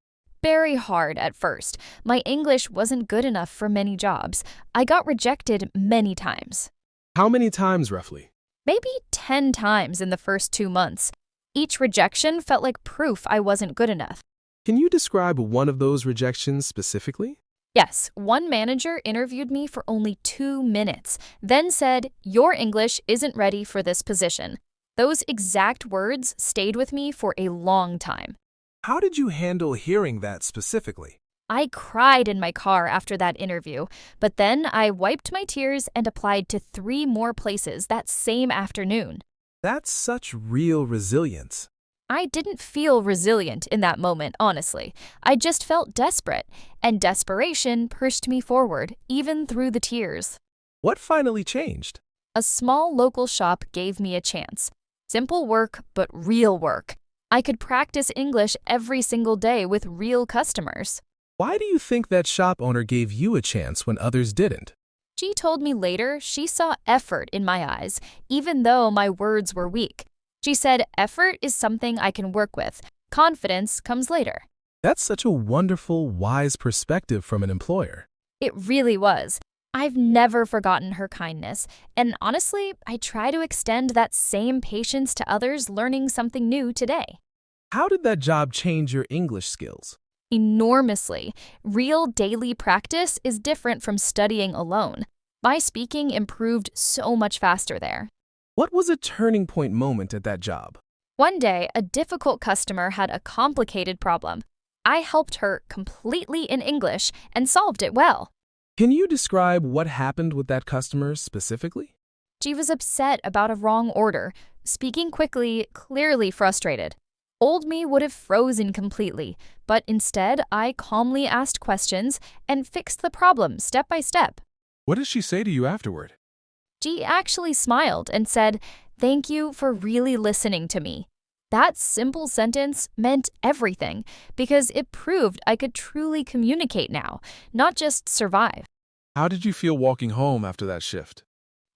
Speaker 9: Very hard at first. My English wasn't good enough for many jobs. I got rejected many times.
Speaker 8: How many times roughly?
Speaker 9: Maybe 10 times in the first 2 months. Each rejection felt like proof I wasn't good enough.
Speaker 8: Can you describe one of those rejections specifically?
Speaker 9: Yes, one manager interviewed me for only 2 minutes, then said, "Your English isn't ready for this position." Those exact words stayed with me for a long time.
Speaker 7: How did you handle hearing that specifically?
Speaker 9: I cried in my car after that interview, but then I wiped my tears and applied to 3 more places that same afternoon.
Speaker 7: That's such real resilience.
Speaker 9: I didn't feel resilient in that moment, honestly. I just felt desperate, and desperation pushed me forward, even through the tears.
Speaker 7: What finally changed?
Speaker 9: A small local shop gave me a chance. Simple work, but real work. I could practice English every single day with real customers.
Speaker 7: Why do you think that shop owner gave you a chance when others didn't?
Speaker 9: She told me later she saw effort in my eyes, even though my words were weak. She said effort is something I can work with. Confidence comes later.
Speaker 7: That's such a wonderful, wise perspective from an employer.
Speaker 9: It really was. I've never forgotten her kindness, and honestly, I try to extend that same patience to others learning something new today.
Speaker 7: How did that job change your English skills?
Speaker 9: Enormously. Real daily practice is different from studying alone. My speaking improved so much faster there.
Speaker 7: What was a turning point moment at that job?
Speaker 9: One day, a difficult customer had a complicated problem. I helped her completely in English and solved it well.
Speaker 7: Can you describe what happened with that customer specifically?
Speaker 9: She was upset about a wrong order, speaking quickly, clearly frustrated. Old me would have frozen completely, but instead I calmly asked questions and fixed the problem step by step.
Speaker 7: What did she say to you afterward?
Speaker 9: She actually smiled and said, "Thank you for really listening to me." That simple sentence meant everything because it proved I could truly communicate now, not just survive.
Speaker 7: How did you feel walking home after that shift?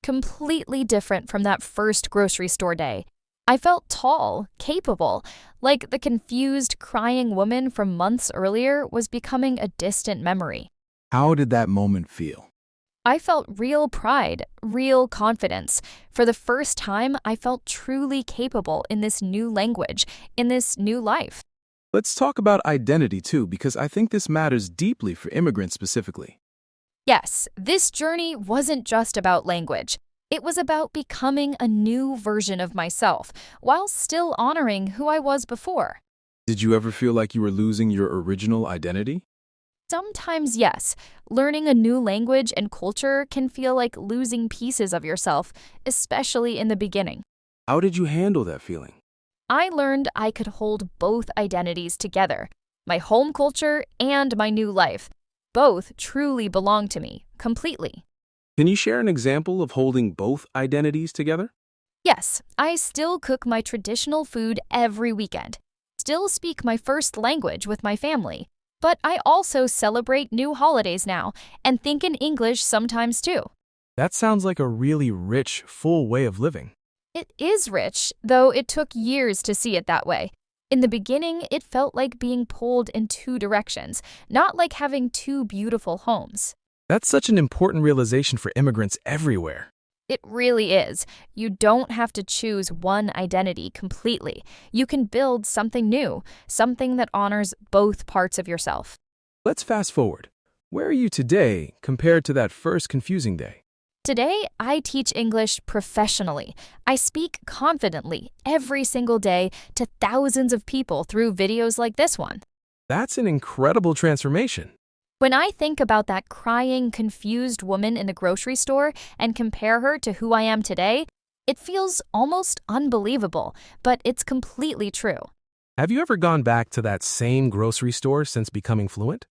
Speaker 9: Completely different from that first grocery store day. I felt tall, capable, like the confused, crying woman from months earlier was becoming a distant memory.
Speaker 5: How did that moment feel?
Speaker 9: I felt real pride, real confidence. For the first time, I felt truly capable in this new language, in this new life.
Speaker 5: Let's talk about identity too, because I think this matters deeply for immigrants specifically.
Speaker 9: Yes, this journey wasn't just about language. It was about becoming a new version of myself, while still honoring who I was before.
Speaker 5: Did you ever feel like you were losing your original identity?
Speaker 9: Sometimes, yes. Learning a new language and culture can feel like losing pieces of yourself, especially in the beginning.
Speaker 5: How did you handle that feeling?
Speaker 9: I learned I could hold both identities together, my home culture and my new life. Both truly belong to me, completely.
Speaker 5: Can you share an example of holding both identities together?
Speaker 9: Yes, I still cook my traditional food every weekend, still speak my first language with my family, but I also celebrate new holidays now and think in English sometimes too.
Speaker 7: That sounds like a really rich, full way of living.
Speaker 9: It is rich, though it took years to see it that way. In the beginning, it felt like being pulled in 2 directions, not like having 2 beautiful homes.
Speaker 7: That's such an important realization for immigrants everywhere.
Speaker 9: It really is. You don't have to choose one identity completely. You can build something new, something that honors both parts of yourself.
Speaker 7: Let's fast forward. Where are you today compared to that first confusing day?
Speaker 9: Today, I teach English professionally. I speak confidently every single day to thousands of people through videos like this one.
Speaker 7: That's an incredible transformation.
Speaker 9: When I think about that crying, confused woman in the grocery store and compare her to who I am today, It feels almost unbelievable, but it's completely true.
Speaker 8: Have you ever gone back to that same grocery store since becoming fluent?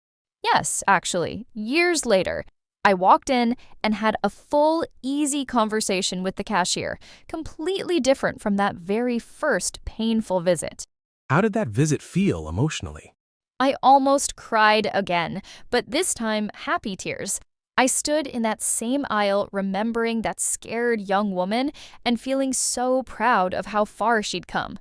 Speaker 9: Yes, actually, years later, I walked in and had a full, easy conversation with the cashier, completely different from that very first painful visit.
Speaker 8: How did that visit feel emotionally?
Speaker 9: I almost cried again, but this time happy tears. I stood in that same aisle remembering that scared young woman and feeling so proud of how far she'd come.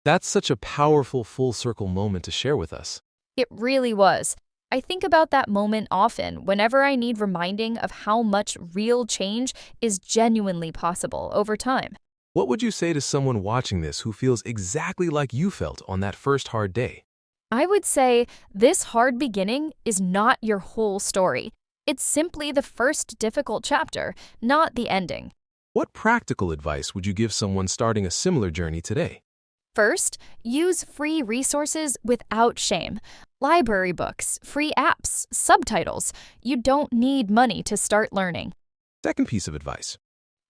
Speaker 4: That's such a powerful full circle moment to share with us.
Speaker 9: It really was. I think about that moment often whenever I need reminding of how much real change is genuinely possible over time.
Speaker 4: What would you say to someone watching this who feels exactly like you felt on that first hard day?
Speaker 9: I would say this hard beginning is not your whole story. It's simply the first difficult chapter, not the ending.
Speaker 4: What practical advice would you give someone starting a similar journey today?
Speaker 9: First, use free resources without shame. Library books, free apps, subtitles. You don't need money to start learning.
Speaker 4: Second piece of advice.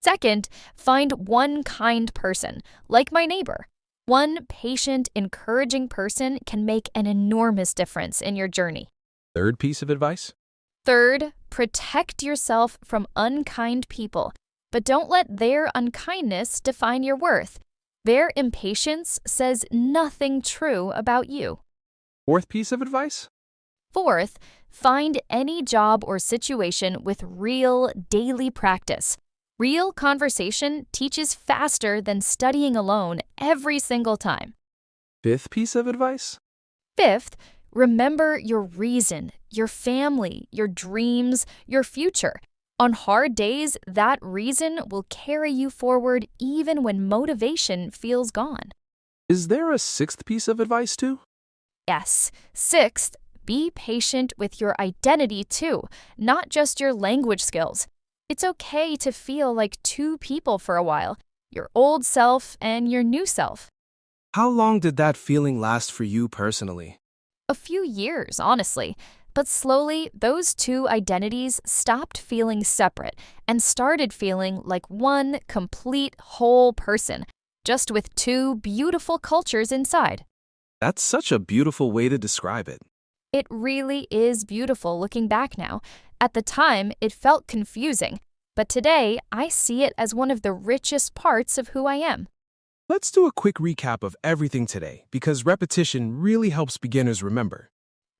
Speaker 9: Second, find one kind person, like my neighbor. One patient, encouraging person can make an enormous difference in your journey.
Speaker 4: Third piece of advice.
Speaker 9: Third, protect yourself from unkind people, but don't let their unkindness define your worth. Their impatience says nothing true about you.
Speaker 4: Fourth piece of advice.
Speaker 9: Fourth, find any job or situation with real daily practice. Real conversation teaches faster than studying alone every single time.
Speaker 4: Fifth piece of advice.
Speaker 9: Fifth, remember your reason, your family, your dreams, your future. On hard days, that reason will carry you forward even when motivation feels gone.
Speaker 4: Is there a sixth piece of advice too?
Speaker 9: Yes. Sixth, be patient with your identity too, not just your language skills. It's okay to feel like two people for a while, your old self and your new self.
Speaker 6: How long did that feeling last for you personally?
Speaker 9: A few years, honestly. But slowly, those two identities stopped feeling separate and started feeling like one complete whole person, just with two beautiful cultures inside.
Speaker 6: That's such a beautiful way to describe it.
Speaker 9: It really is beautiful looking back now. At the time, it felt confusing, but today I see it as one of the richest parts of who I am.
Speaker 6: Let's do a quick recap of everything today, because repetition really helps beginners remember.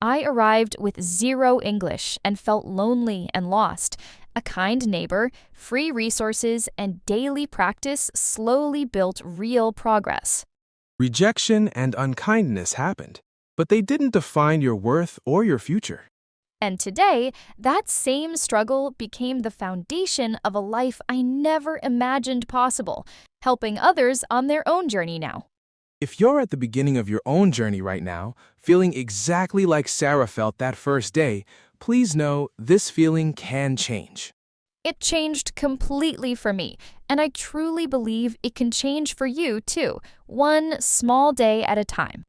Speaker 9: I arrived with zero English and felt lonely and lost. A kind neighbor, free resources, and daily practice slowly built real progress.
Speaker 6: Rejection and unkindness happened, but they didn't define your worth or your future.
Speaker 9: And today, that same struggle became the foundation of a life I never imagined possible, helping others on their own journey now.
Speaker 6: If you're at the beginning of your own journey right now, feeling exactly like Sarah felt that first day, please know this feeling can change.
Speaker 9: It changed completely for me, and I truly believe it can change for you too, one small day at a time.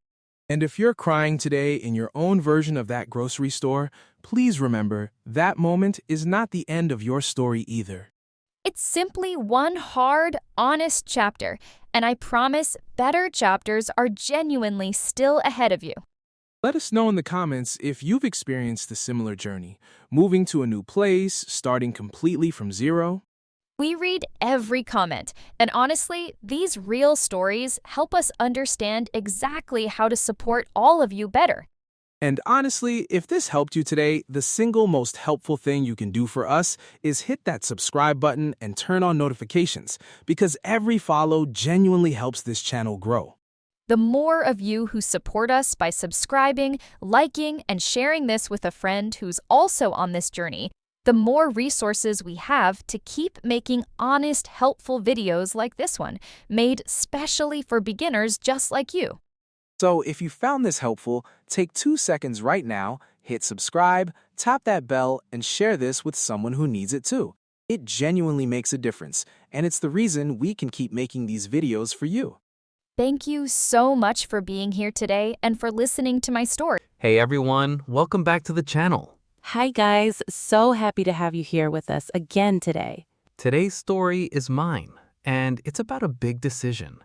Speaker 6: And if you're crying today in your own version of that grocery store, please remember that moment is not the end of your story either.
Speaker 9: It's simply one hard, honest chapter, and I promise better chapters are genuinely still ahead of you.
Speaker 6: Let us know in the comments if you've experienced a similar journey, moving to a new place, starting completely from zero.
Speaker 9: We read every comment, and honestly, these real stories help us understand exactly how to support all of you better.
Speaker 6: And honestly, if this helped you today, the single most helpful thing you can do for us is hit that subscribe button and turn on notifications, because every follow genuinely helps this channel grow.
Speaker 9: The more of you who support us by subscribing, liking, and sharing this with a friend who's also on this journey, the more resources we have to keep making honest, helpful videos like this one, made specially for beginners just like you.
Speaker 6: So if you found this helpful, take 2 seconds right now, hit subscribe, tap that bell, and share this with someone who needs it too. It genuinely makes a difference, and it's the reason we can keep making these videos for you.
Speaker 9: Thank you so much for being here today and for listening to my story.
Speaker 1: Hey everyone, welcome back to the channel.
Speaker 2: Hi guys, so happy to have you here with us again today.
Speaker 1: Today's story is mine, and it's about a big decision.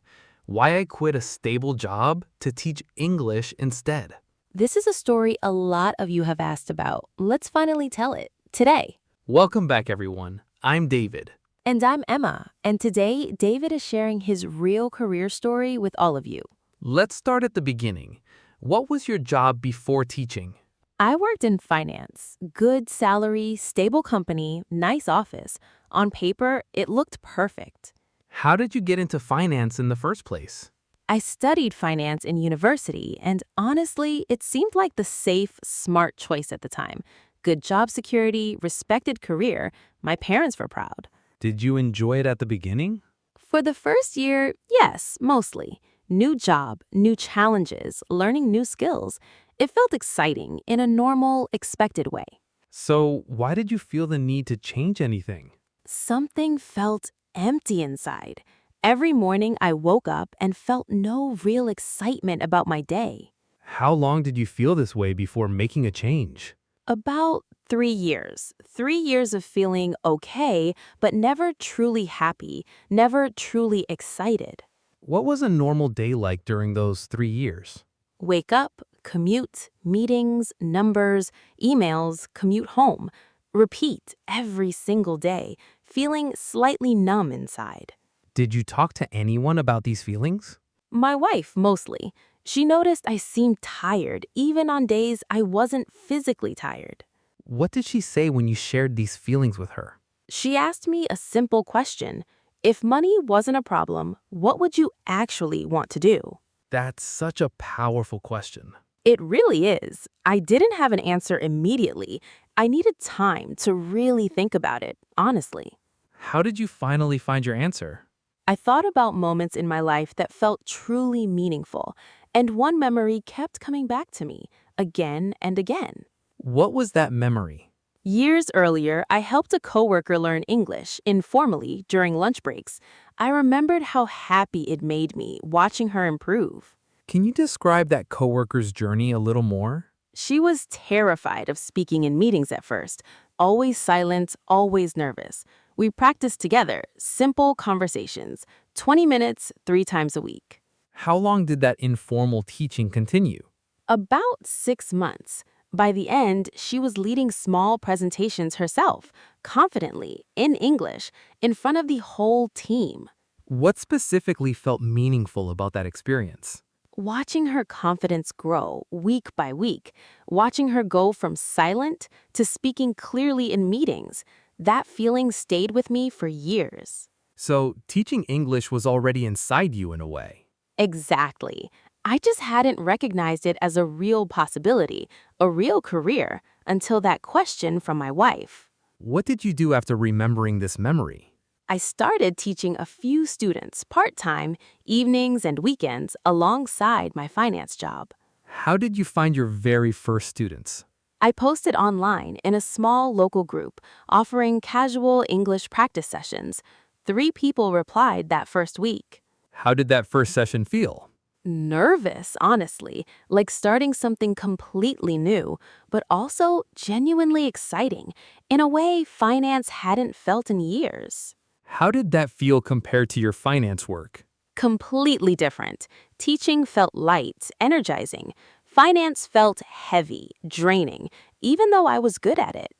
Speaker 1: Why I quit a stable job to teach English instead.
Speaker 2: This is a story a lot of you have asked about. Let's finally tell it today.
Speaker 1: Welcome back, everyone. I'm David.
Speaker 2: And I'm Emma, and today David is sharing his real career story with all of you.
Speaker 1: Let's start at the beginning. What was your job before teaching?
Speaker 2: I worked in finance. Good salary, stable company, nice office. On paper, it looked perfect.
Speaker 1: How did you get into finance in the first place?
Speaker 2: I studied finance in university, and honestly, it seemed like the safe, smart choice at the time. Good job security, respected career. My parents were proud.
Speaker 5: Did you enjoy it at the beginning?
Speaker 2: For the first year, yes, mostly. New job, new challenges, learning new skills. It felt exciting in a normal, expected way.
Speaker 5: So, why did you feel the need to change anything?
Speaker 2: Something felt empty inside. Every morning I woke up and felt no real excitement about my day.
Speaker 5: How long did you feel this way before making a change?
Speaker 2: About 3 years. 3 years of feeling okay, but never truly happy, never truly excited.
Speaker 5: What was a normal day like during those 3 years?
Speaker 2: Wake up, commute, meetings, numbers, emails, commute home. Repeat every single day, feeling slightly numb inside.
Speaker 5: Did you talk to anyone about these feelings?
Speaker 2: My wife, mostly. She noticed I seemed tired, even on days I wasn't physically tired.
Speaker 1: What did she say when you shared these feelings with her?
Speaker 2: She asked me a simple question. If money wasn't a problem, what would you actually want to do?
Speaker 1: That's such a powerful question.
Speaker 2: It really is. I didn't have an answer immediately. I needed time to really think about it, honestly.
Speaker 1: How did you finally find your answer?
Speaker 2: I thought about moments in my life that felt truly meaningful, and one memory kept coming back to me, again and again.
Speaker 1: What was that memory?
Speaker 2: Years earlier, I helped a coworker learn English informally during lunch breaks. I remembered how happy it made me watching her improve.
Speaker 1: Can you describe that coworker's journey a little more?
Speaker 2: She was terrified of speaking in meetings at first, always silent, always nervous. We practiced together, simple conversations, 20 minutes, 3 times a week.
Speaker 1: How long did that informal teaching continue?
Speaker 2: About 6 months. By the end, she was leading small presentations herself, confidently, in English, in front of the whole team.
Speaker 1: What specifically felt meaningful about that experience?
Speaker 2: Watching her confidence grow week by week, watching her go from silent to speaking clearly in meetings, that feeling stayed with me for years.
Speaker 1: So, teaching English was already inside you in a way.
Speaker 2: Exactly. I just hadn't recognized it as a real possibility, a real career, until that question from my wife.
Speaker 1: What did you do after remembering this memory?
Speaker 2: I started teaching a few students part-time, evenings and weekends, alongside my finance job.
Speaker 1: How did you find your very first students?
Speaker 2: I posted online in a small local group, offering casual English practice sessions. 3 people replied that first week.
Speaker 1: How did that first session feel?
Speaker 2: Nervous, honestly, like starting something completely new, but also genuinely exciting, in a way finance hadn't felt in years.
Speaker 1: How did that feel compared to your finance work?
Speaker 2: Completely different. Teaching felt light, energizing. Finance felt heavy, draining, even though I was good at it.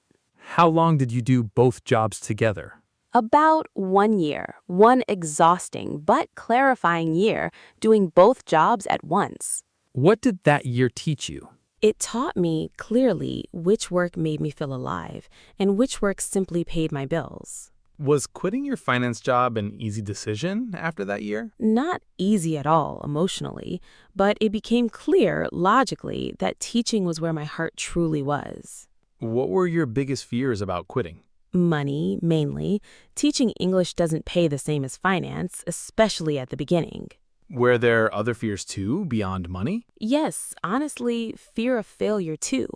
Speaker 1: How long did you do both jobs together?
Speaker 2: About 1 year, one exhausting but clarifying year, doing both jobs at once.
Speaker 1: What did that year teach you?
Speaker 2: It taught me clearly which work made me feel alive and which work simply paid my bills.
Speaker 5: Was quitting your finance job an easy decision after that year?
Speaker 2: Not easy at all emotionally, but it became clear logically that teaching was where my heart truly was.
Speaker 5: What were your biggest fears about quitting?
Speaker 2: Money, mainly. Teaching English doesn't pay the same as finance, especially at the beginning.
Speaker 5: Were there other fears too, beyond money?
Speaker 2: Yes, honestly, fear of failure too.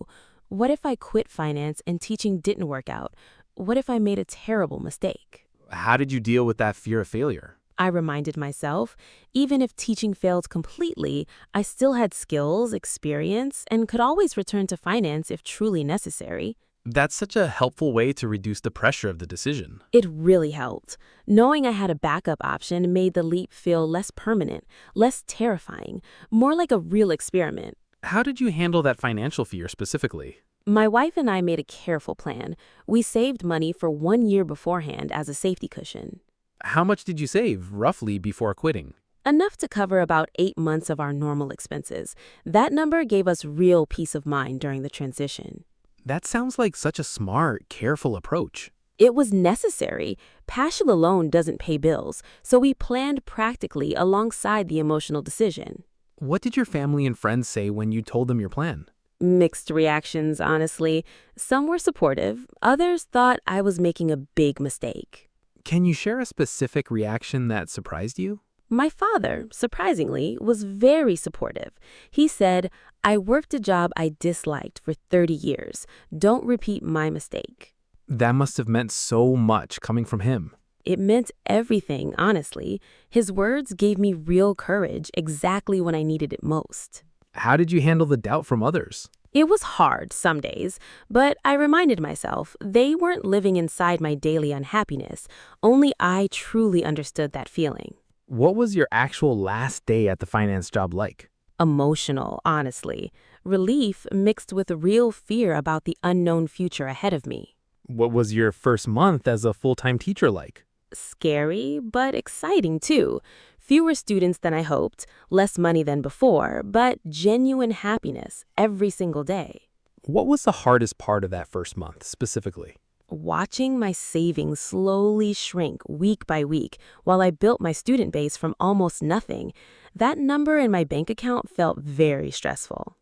Speaker 2: What if I quit finance and teaching didn't work out? What if I made a terrible mistake?
Speaker 5: How did you deal with that fear of failure?
Speaker 2: I reminded myself, even if teaching failed completely, I still had skills, experience, and could always return to finance if truly necessary.
Speaker 1: That's such a helpful way to reduce the pressure of the decision.
Speaker 2: It really helped. Knowing I had a backup option made the leap feel less permanent, less terrifying, more like a real experiment.
Speaker 1: How did you handle that financial fear specifically?
Speaker 2: My wife and I made a careful plan. We saved money for 1 year beforehand as a safety cushion.
Speaker 1: How much did you save, roughly, before quitting?
Speaker 2: Enough to cover about 8 months of our normal expenses. That number gave us real peace of mind during the transition.
Speaker 1: That sounds like such a smart, careful approach.
Speaker 2: It was necessary. Passion alone doesn't pay bills, so we planned practically alongside the emotional decision.
Speaker 1: What did your family and friends say when you told them your plan?
Speaker 2: Mixed reactions, honestly. Some were supportive, others thought I was making a big mistake.
Speaker 1: Can you share a specific reaction that surprised you?
Speaker 2: My father, surprisingly, was very supportive. He said, "I worked a job I disliked for 30 years. Don't repeat my mistake."
Speaker 1: That must have meant so much coming from him.
Speaker 2: It meant everything, honestly. His words gave me real courage exactly when I needed it most.
Speaker 1: How did you handle the doubt from others?
Speaker 2: It was hard some days, but I reminded myself they weren't living inside my daily unhappiness. Only I truly understood that feeling.
Speaker 1: What was your actual last day at the finance job like?
Speaker 2: Emotional, honestly. Relief mixed with real fear about the unknown future ahead of me.
Speaker 1: What was your first month as a full-time teacher like?
Speaker 2: Scary, but exciting too. Fewer students than I hoped, less money than before, but genuine happiness every single day.
Speaker 1: What was the hardest part of that first month, specifically?
Speaker 2: Watching my savings slowly shrink week by week while I built my student base from almost nothing, that number in my bank account felt very stressful.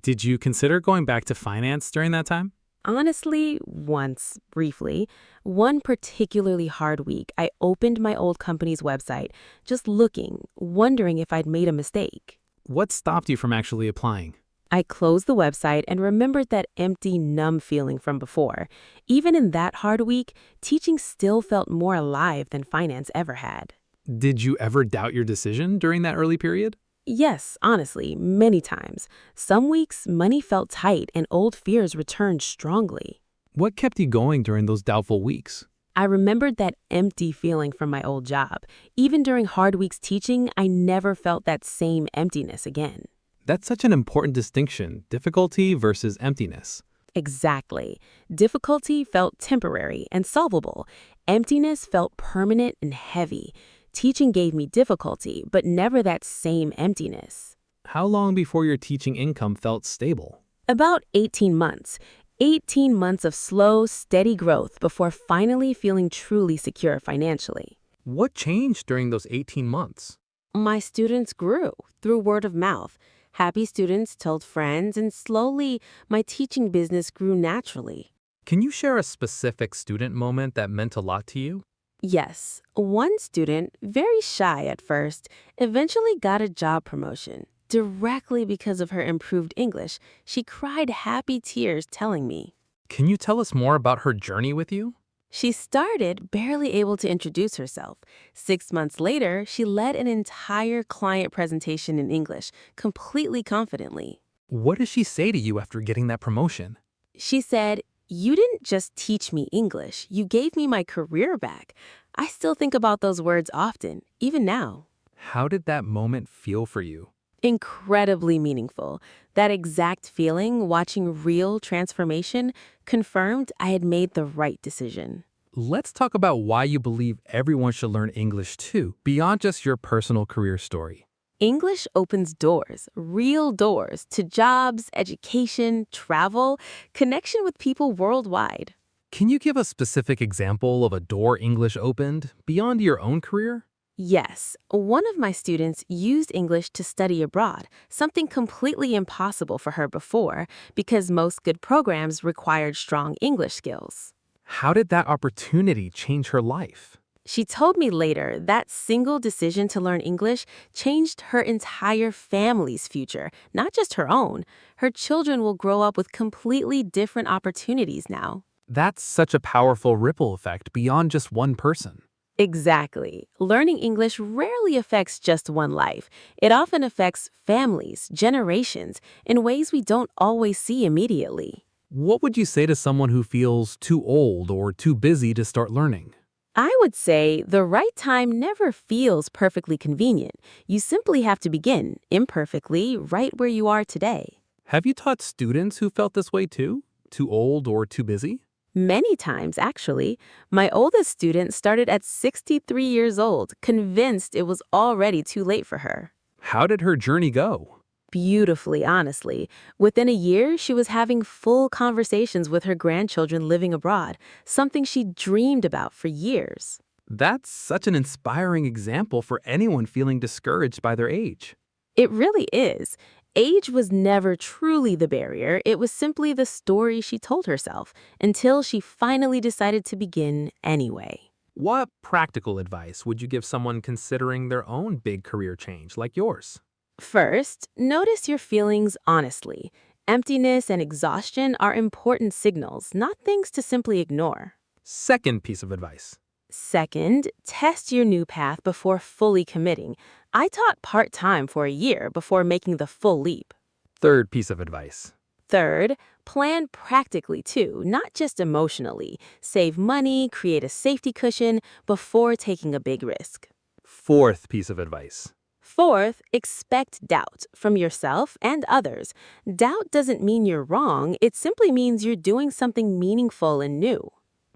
Speaker 1: Did you consider going back to finance during that time?
Speaker 2: Honestly, once, briefly, one particularly hard week, I opened my old company's website, just looking, wondering if I'd made a mistake.
Speaker 1: What stopped you from actually applying?
Speaker 2: I closed the website and remembered that empty, numb feeling from before. Even in that hard week, teaching still felt more alive than finance ever had.
Speaker 1: Did you ever doubt your decision during that early period?
Speaker 2: Yes, honestly, many times. Some weeks, money felt tight and old fears returned strongly.
Speaker 1: What kept you going during those doubtful weeks?
Speaker 2: I remembered that empty feeling from my old job. Even during hard weeks teaching, I never felt that same emptiness again.
Speaker 1: That's such an important distinction, difficulty versus emptiness.
Speaker 2: Exactly. Difficulty felt temporary and solvable. Emptiness felt permanent and heavy. Teaching gave me difficulty, but never that same emptiness.
Speaker 1: How long before your teaching income felt stable?
Speaker 2: About 18 months. 18 months of slow, steady growth before finally feeling truly secure financially.
Speaker 1: What changed during those 18 months?
Speaker 2: My students grew through word of mouth. Happy students told friends, and slowly, my teaching business grew naturally.
Speaker 1: Can you share a specific student moment that meant a lot to you?
Speaker 2: Yes, one student, very shy at first, eventually got a job promotion. Directly because of her improved English, she cried happy tears telling me.
Speaker 1: Can you tell us more about her journey with you?
Speaker 2: She started barely able to introduce herself. 6 months later, she led an entire client presentation in English, completely confidently.
Speaker 1: What does she say to you after getting that promotion?
Speaker 2: She said, "You didn't just teach me English, you gave me my career back." I still think about those words often, even now.
Speaker 1: How did that moment feel for you?
Speaker 2: Incredibly meaningful. That exact feeling, watching real transformation, confirmed I had made the right decision.
Speaker 1: Let's talk about why you believe everyone should learn English too, beyond just your personal career story.
Speaker 2: English opens doors, real doors, to jobs, education, travel, connection with people worldwide.
Speaker 1: Can you give a specific example of a door English opened beyond your own career?
Speaker 2: Yes, one of my students used English to study abroad, something completely impossible for her before, because most good programs required strong English skills.
Speaker 1: How did that opportunity change her life?
Speaker 2: She told me later that single decision to learn English changed her entire family's future, not just her own. Her children will grow up with completely different opportunities now.
Speaker 1: That's such a powerful ripple effect beyond just one person.
Speaker 2: Exactly. Learning English rarely affects just one life. It often affects families, generations, in ways we don't always see immediately.
Speaker 5: What would you say to someone who feels too old or too busy to start learning?
Speaker 2: I would say the right time never feels perfectly convenient. You simply have to begin, imperfectly, right where you are today.
Speaker 5: Have you taught students who felt this way too? Too old or too busy?
Speaker 2: Many times, actually. My oldest student started at 63 years old, convinced it was already too late for her.
Speaker 5: How did her journey go?
Speaker 2: Beautifully, honestly. Within a year, she was having full conversations with her grandchildren living abroad, something she dreamed about for years.
Speaker 5: That's such an inspiring example for anyone feeling discouraged by their age.
Speaker 2: It really is. Age was never truly the barrier, it was simply the story she told herself, until she finally decided to begin anyway.
Speaker 5: What practical advice would you give someone considering their own big career change like yours?
Speaker 2: First, notice your feelings honestly. Emptiness and exhaustion are important signals, not things to simply ignore.
Speaker 5: Second piece of advice.
Speaker 2: Second, test your new path before fully committing. I taught part-time for a year before making the full leap.
Speaker 5: Third piece of advice.
Speaker 2: Third, plan practically too, not just emotionally. Save money, create a safety cushion before taking a big risk.
Speaker 5: Fourth piece of advice.
Speaker 2: Fourth, expect doubt from yourself and others. Doubt doesn't mean you're wrong, it simply means you're doing something meaningful and new.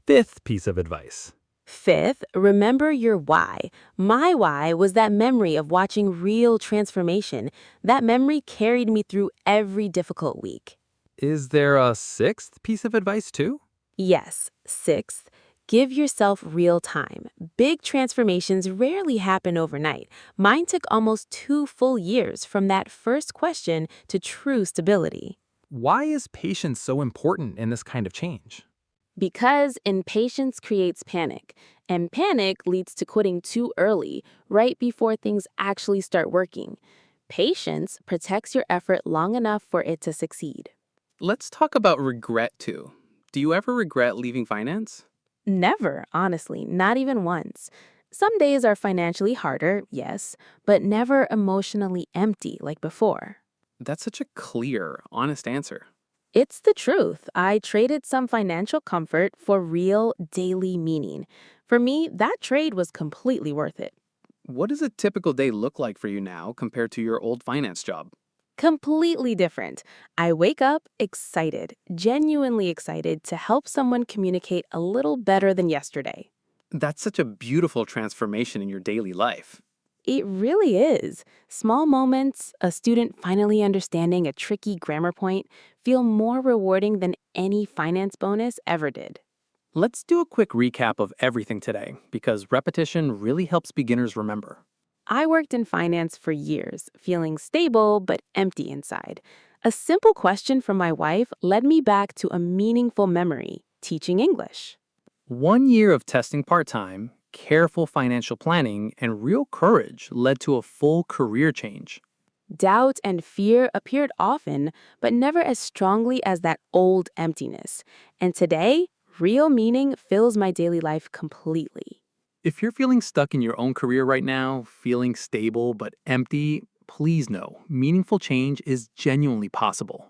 Speaker 5: Fifth piece of advice.
Speaker 2: Fifth, remember your why. My why was that memory of watching real transformation. That memory carried me through every difficult week.
Speaker 5: Is there a sixth piece of advice too?
Speaker 2: Yes. Sixth, give yourself real time. Big transformations rarely happen overnight. Mine took almost 2 full years from that first question to true stability.
Speaker 5: Why is patience so important in this kind of change?
Speaker 2: Because impatience creates panic, and panic leads to quitting too early, right before things actually start working. Patience protects your effort long enough for it to succeed.
Speaker 4: Let's talk about regret too. Do you ever regret leaving finance?
Speaker 2: Never, honestly, not even once. Some days are financially harder, yes, but never emotionally empty like before.
Speaker 4: That's such a clear, honest answer.
Speaker 2: It's the truth. I traded some financial comfort for real daily meaning. For me, that trade was completely worth it.
Speaker 4: What does a typical day look like for you now compared to your old finance job?
Speaker 2: Completely different. I wake up excited, genuinely excited to help someone communicate a little better than yesterday.
Speaker 4: That's such a beautiful transformation in your daily life.
Speaker 2: It really is. Small moments, a student finally understanding a tricky grammar point, feel more rewarding than any finance bonus ever did.
Speaker 4: Let's do a quick recap of everything today, because repetition really helps beginners remember.
Speaker 2: I worked in finance for years, feeling stable but empty inside. A simple question from my wife led me back to a meaningful memory, teaching English.
Speaker 4: 1 year of testing part-time, careful financial planning, and real courage led to a full career change.
Speaker 2: Doubt and fear appeared often, but never as strongly as that old emptiness. And today, real meaning fills my daily life completely.
Speaker 4: If you're feeling stuck in your own career right now, feeling stable but empty, please know meaningful change is genuinely possible.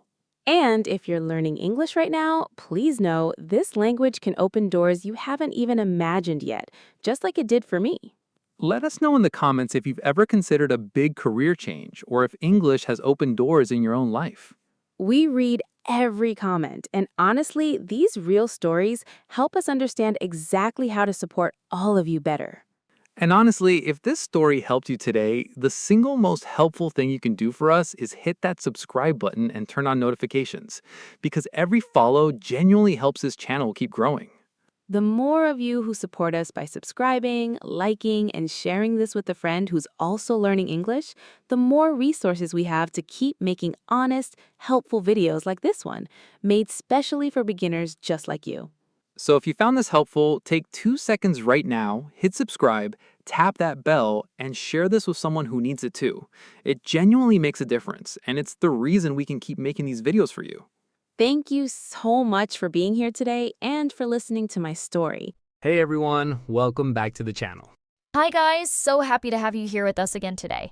Speaker 2: And if you're learning English right now, please know this language can open doors you haven't even imagined yet, just like it did for me.
Speaker 4: Let us know in the comments if you've ever considered a big career change or if English has opened doors in your own life.
Speaker 2: We read every comment, and honestly, these real stories help us understand exactly how to support all of you better.
Speaker 4: And honestly, if this story helped you today, the single most helpful thing you can do for us is hit that subscribe button and turn on notifications, because every follow genuinely helps this channel keep growing.
Speaker 2: The more of you who support us by subscribing, liking, and sharing this with a friend who's also learning English, the more resources we have to keep making honest, helpful videos like this one, made specially for beginners just like you.
Speaker 4: So if you found this helpful, take 2 seconds right now, hit subscribe, tap that bell, and share this with someone who needs it too. It genuinely makes a difference, and it's the reason we can keep making these videos for you.
Speaker 2: Thank you so much for being here today and for listening to my story.
Speaker 3: Hey everyone, welcome back to the channel.
Speaker 9: Hi guys, so happy to have you here with us again today.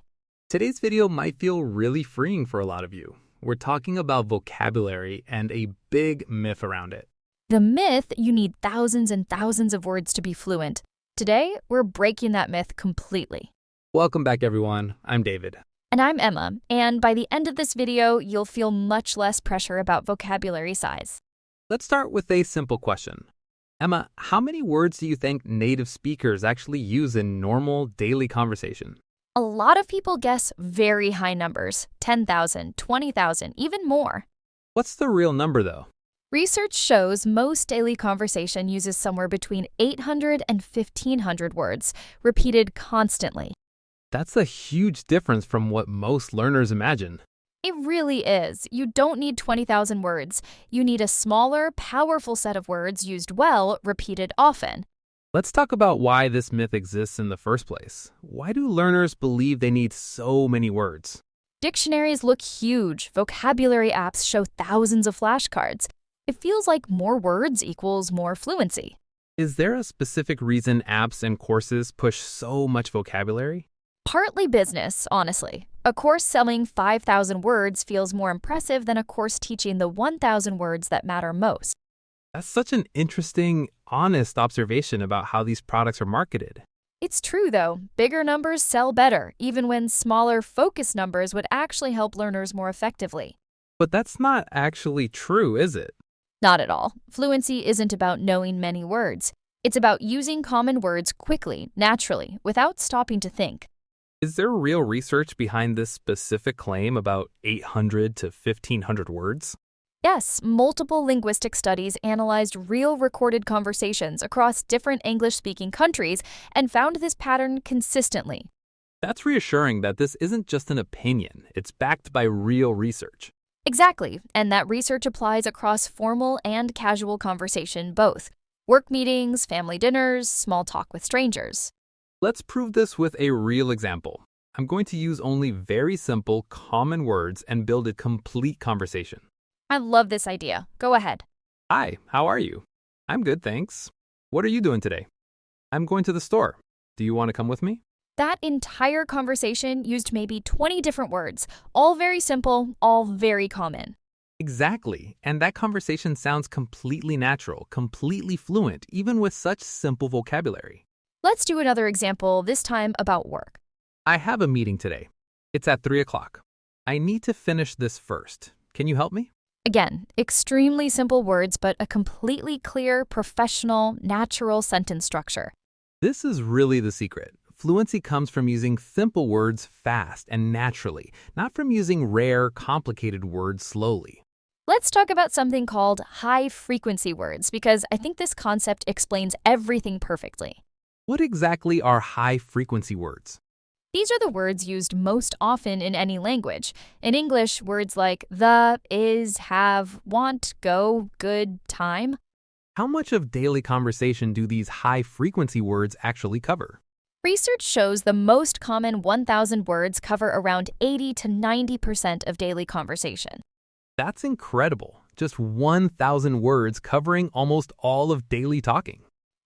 Speaker 3: Today's video might feel really freeing for a lot of you. we're talking about vocabulary and a big myth around it.
Speaker 9: The myth you need thousands and thousands of words to be fluent. Today, we're breaking that myth completely.
Speaker 3: Welcome back, everyone. I'm David.
Speaker 9: And I'm Emma, and by the end of this video, you'll feel much less pressure about vocabulary size.
Speaker 3: Let's start with a simple question. Emma, how many words do you think native speakers actually use in normal daily conversation?
Speaker 9: A lot of people guess very high numbers, 10,000, 20,000, even more.
Speaker 3: What's the real number, though?
Speaker 9: Research shows most daily conversation uses somewhere between 800 and 1,500 words, repeated constantly.
Speaker 3: That's a huge difference from what most learners imagine.
Speaker 9: It really is. You don't need 20,000 words. You need a smaller, powerful set of words used well, repeated often.
Speaker 3: Let's talk about why this myth exists in the first place. Why do learners believe they need so many words?
Speaker 9: Dictionaries look huge. Vocabulary apps show thousands of flashcards. It feels like more words equals more fluency.
Speaker 3: Is there a specific reason apps and courses push so much vocabulary?
Speaker 9: Partly business, honestly. A course selling 5,000 words feels more impressive than a course teaching the 1,000 words that matter most.
Speaker 3: That's such an interesting, honest observation about how these products are marketed.
Speaker 9: It's true, though. Bigger numbers sell better, even when smaller, focused numbers would actually help learners more effectively.
Speaker 3: But that's not actually true, is it?
Speaker 9: Not at all. Fluency isn't about knowing many words. It's about using common words quickly, naturally, without stopping to think.
Speaker 3: Is there real research behind this specific claim about 800 to 1,500 words?
Speaker 9: Yes, multiple linguistic studies analyzed real recorded conversations across different English-speaking countries and found this pattern consistently.
Speaker 3: That's reassuring that this isn't just an opinion. It's backed by real research.
Speaker 9: Exactly, and that research applies across formal and casual conversation both. Work meetings, family dinners, small talk with strangers.
Speaker 3: Let's prove this with a real example. I'm going to use only very simple, common words and build a complete conversation.
Speaker 9: I love this idea. Go ahead.
Speaker 3: Hi, how are you? I'm good, thanks. What are you doing today? I'm going to the store. Do you want to come with me?
Speaker 9: That entire conversation used maybe 20 different words, all very simple, all very common.
Speaker 3: Exactly. And that conversation sounds completely natural, completely fluent, even with such simple vocabulary.
Speaker 9: Let's do another example, this time about work.
Speaker 3: I have a meeting today. It's at 3 o'clock. I need to finish this first. Can you help me?
Speaker 9: Again, extremely simple words, but a completely clear, professional, natural sentence structure.
Speaker 3: This is really the secret. Fluency comes from using simple words fast and naturally, not from using rare, complicated words slowly.
Speaker 9: Let's talk about something called high-frequency words, because I think this concept explains everything perfectly.
Speaker 3: What exactly are high-frequency words?
Speaker 9: These are the words used most often in any language. In English, words like the, is, have, want, go, good, time.
Speaker 3: How much of daily conversation do these high-frequency words actually cover?
Speaker 9: Research shows the most common 1,000 words cover around 80 to 90% of daily conversation.
Speaker 3: That's incredible. Just 1,000 words covering almost all of daily talking.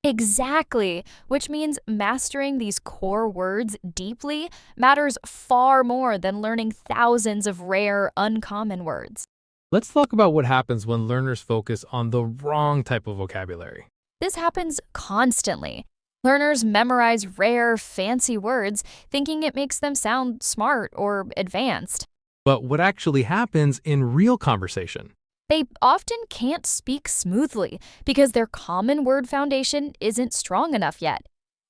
Speaker 9: Exactly, which means mastering these core words deeply matters far more than learning thousands of rare, uncommon words.
Speaker 3: Let's talk about what happens when learners focus on the wrong type of vocabulary.
Speaker 9: This happens constantly. Learners memorize rare, fancy words, thinking it makes them sound smart or advanced.
Speaker 3: But what actually happens in real conversation?
Speaker 9: They often can't speak smoothly because their common word foundation isn't strong enough yet.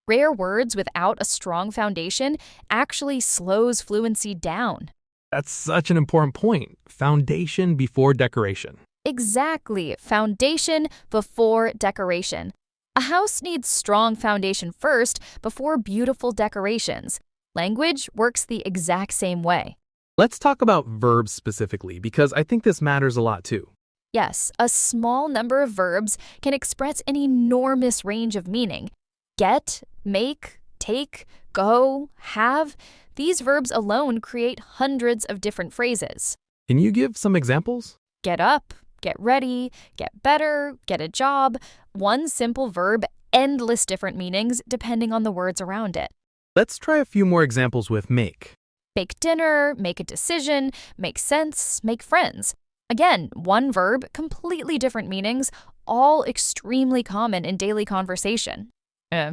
Speaker 9: Rare words without a strong foundation actually slows fluency down.
Speaker 3: That's such an important point. Foundation before decoration.
Speaker 9: Exactly. Foundation before decoration. A house needs strong foundation first before beautiful decorations. Language works the exact same way.
Speaker 3: Let's talk about verbs specifically, because I think this matters a lot too.
Speaker 9: Yes, a small number of verbs can express an enormous range of meaning. Get, make, take, go, have. These verbs alone create hundreds of different phrases.
Speaker 3: Can you give some examples?
Speaker 9: Get up, get ready, get better, get a job. One simple verb, endless different meanings depending on the words around it.
Speaker 3: Let's try a few more examples with make.
Speaker 9: Make dinner, make a decision, make sense, make friends. Again, one verb, completely different meanings, all extremely common in daily conversation.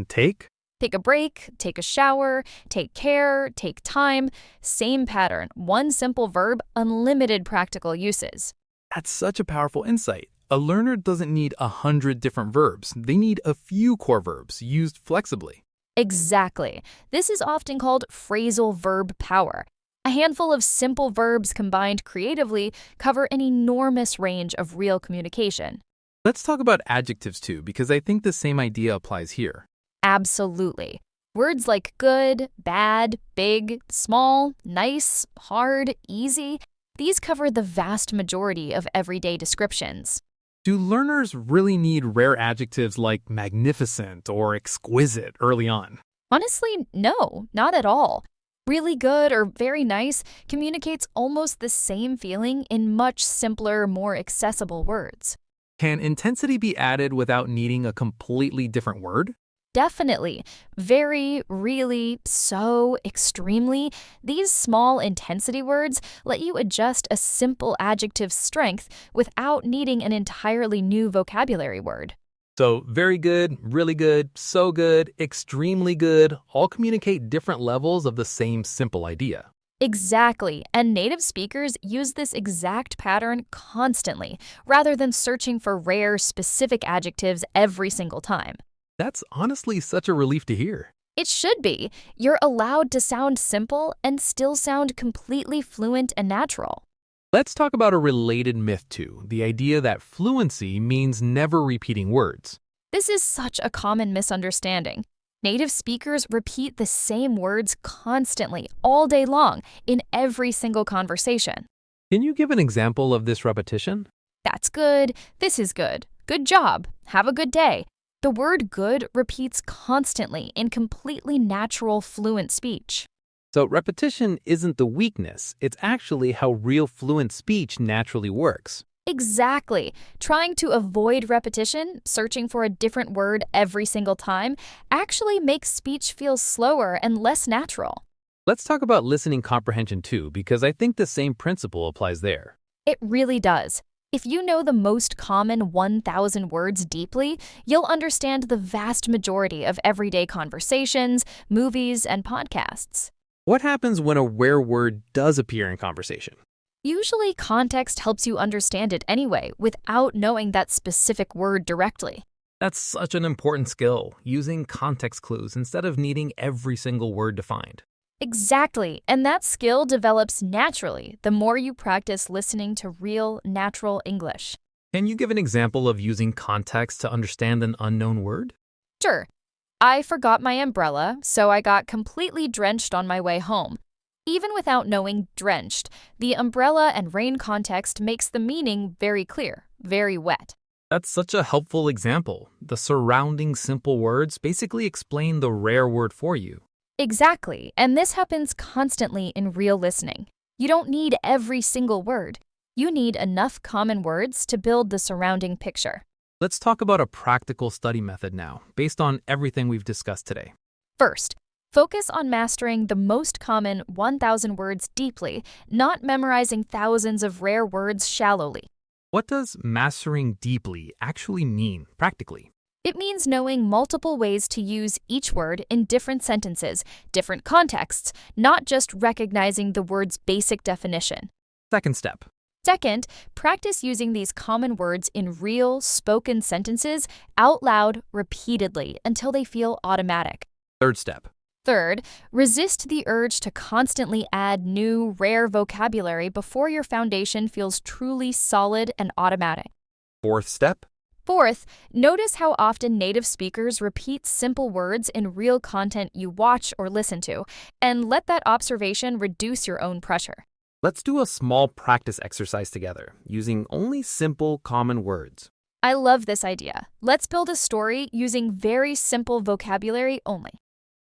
Speaker 3: Take?
Speaker 9: Take a break, take a shower, take care, take time. Same pattern, one simple verb, unlimited practical uses.
Speaker 3: That's such a powerful insight. A learner doesn't need 100 different verbs. They need a few core verbs used flexibly.
Speaker 9: Exactly. This is often called phrasal verb power. A handful of simple verbs combined creatively cover an enormous range of real communication.
Speaker 3: Let's talk about adjectives too, because I think the same idea applies here.
Speaker 9: Absolutely. Words like good, bad, big, small, nice, hard, easy, these cover the vast majority of everyday descriptions.
Speaker 3: Do learners really need rare adjectives like magnificent or exquisite early on?
Speaker 9: Honestly, no, not at all. Really good or very nice communicates almost the same feeling in much simpler, more accessible words.
Speaker 3: Can intensity be added without needing a completely different word?
Speaker 9: Definitely. Very, really, so, extremely. These small intensity words let you adjust a simple adjective's strength without needing an entirely new vocabulary word.
Speaker 3: So, very good, really good, so good, extremely good all communicate different levels of the same simple idea.
Speaker 9: Exactly, and native speakers use this exact pattern constantly, rather than searching for rare, specific adjectives every single time.
Speaker 3: That's honestly such a relief to hear.
Speaker 9: It should be. You're allowed to sound simple and still sound completely fluent and natural.
Speaker 3: Let's talk about a related myth too, the idea that fluency means never repeating words.
Speaker 9: This is such a common misunderstanding. Native speakers repeat the same words constantly, all day long, in every single conversation.
Speaker 3: Can you give an example of this repetition?
Speaker 9: That's good. This is good. Good job. Have a good day. The word good repeats constantly in completely natural, fluent speech.
Speaker 3: So repetition isn't the weakness, it's actually how real fluent speech naturally works.
Speaker 9: Exactly. Trying to avoid repetition, searching for a different word every single time, actually makes speech feel slower and less natural.
Speaker 3: Let's talk about listening comprehension too, because I think the same principle applies there.
Speaker 9: It really does. If you know the most common 1,000 words deeply, you'll understand the vast majority of everyday conversations, movies, and podcasts.
Speaker 3: What happens when a rare word does appear in conversation?
Speaker 9: Usually, context helps you understand it anyway, without knowing that specific word directly.
Speaker 3: That's such an important skill, using context clues instead of needing every single word defined.
Speaker 9: Exactly, and that skill develops naturally the more you practice listening to real, natural English.
Speaker 3: Can you give an example of using context to understand an unknown word?
Speaker 9: Sure. I forgot my umbrella, so I got completely drenched on my way home. Even without knowing drenched, the umbrella and rain context makes the meaning very clear, very wet.
Speaker 3: That's such a helpful example. The surrounding simple words basically explain the rare word for you.
Speaker 9: Exactly, and this happens constantly in real listening. You don't need every single word. You need enough common words to build the surrounding picture.
Speaker 3: Let's talk about a practical study method now, based on everything we've discussed today.
Speaker 9: First, focus on mastering the most common 1,000 words deeply, not memorizing thousands of rare words shallowly.
Speaker 3: What does mastering deeply actually mean, practically?
Speaker 9: It means knowing multiple ways to use each word in different sentences, different contexts, not just recognizing the word's basic definition.
Speaker 3: Second step.
Speaker 9: Second, practice using these common words in real, spoken sentences out loud repeatedly until they feel automatic.
Speaker 3: Third step.
Speaker 9: Third, resist the urge to constantly add new, rare vocabulary before your foundation feels truly solid and automatic.
Speaker 3: Fourth step.
Speaker 9: Fourth, notice how often native speakers repeat simple words in real content you watch or listen to, and let that observation reduce your own pressure.
Speaker 3: Let's do a small practice exercise together, using only simple, common words.
Speaker 9: I love this idea. Let's build a story using very simple vocabulary only.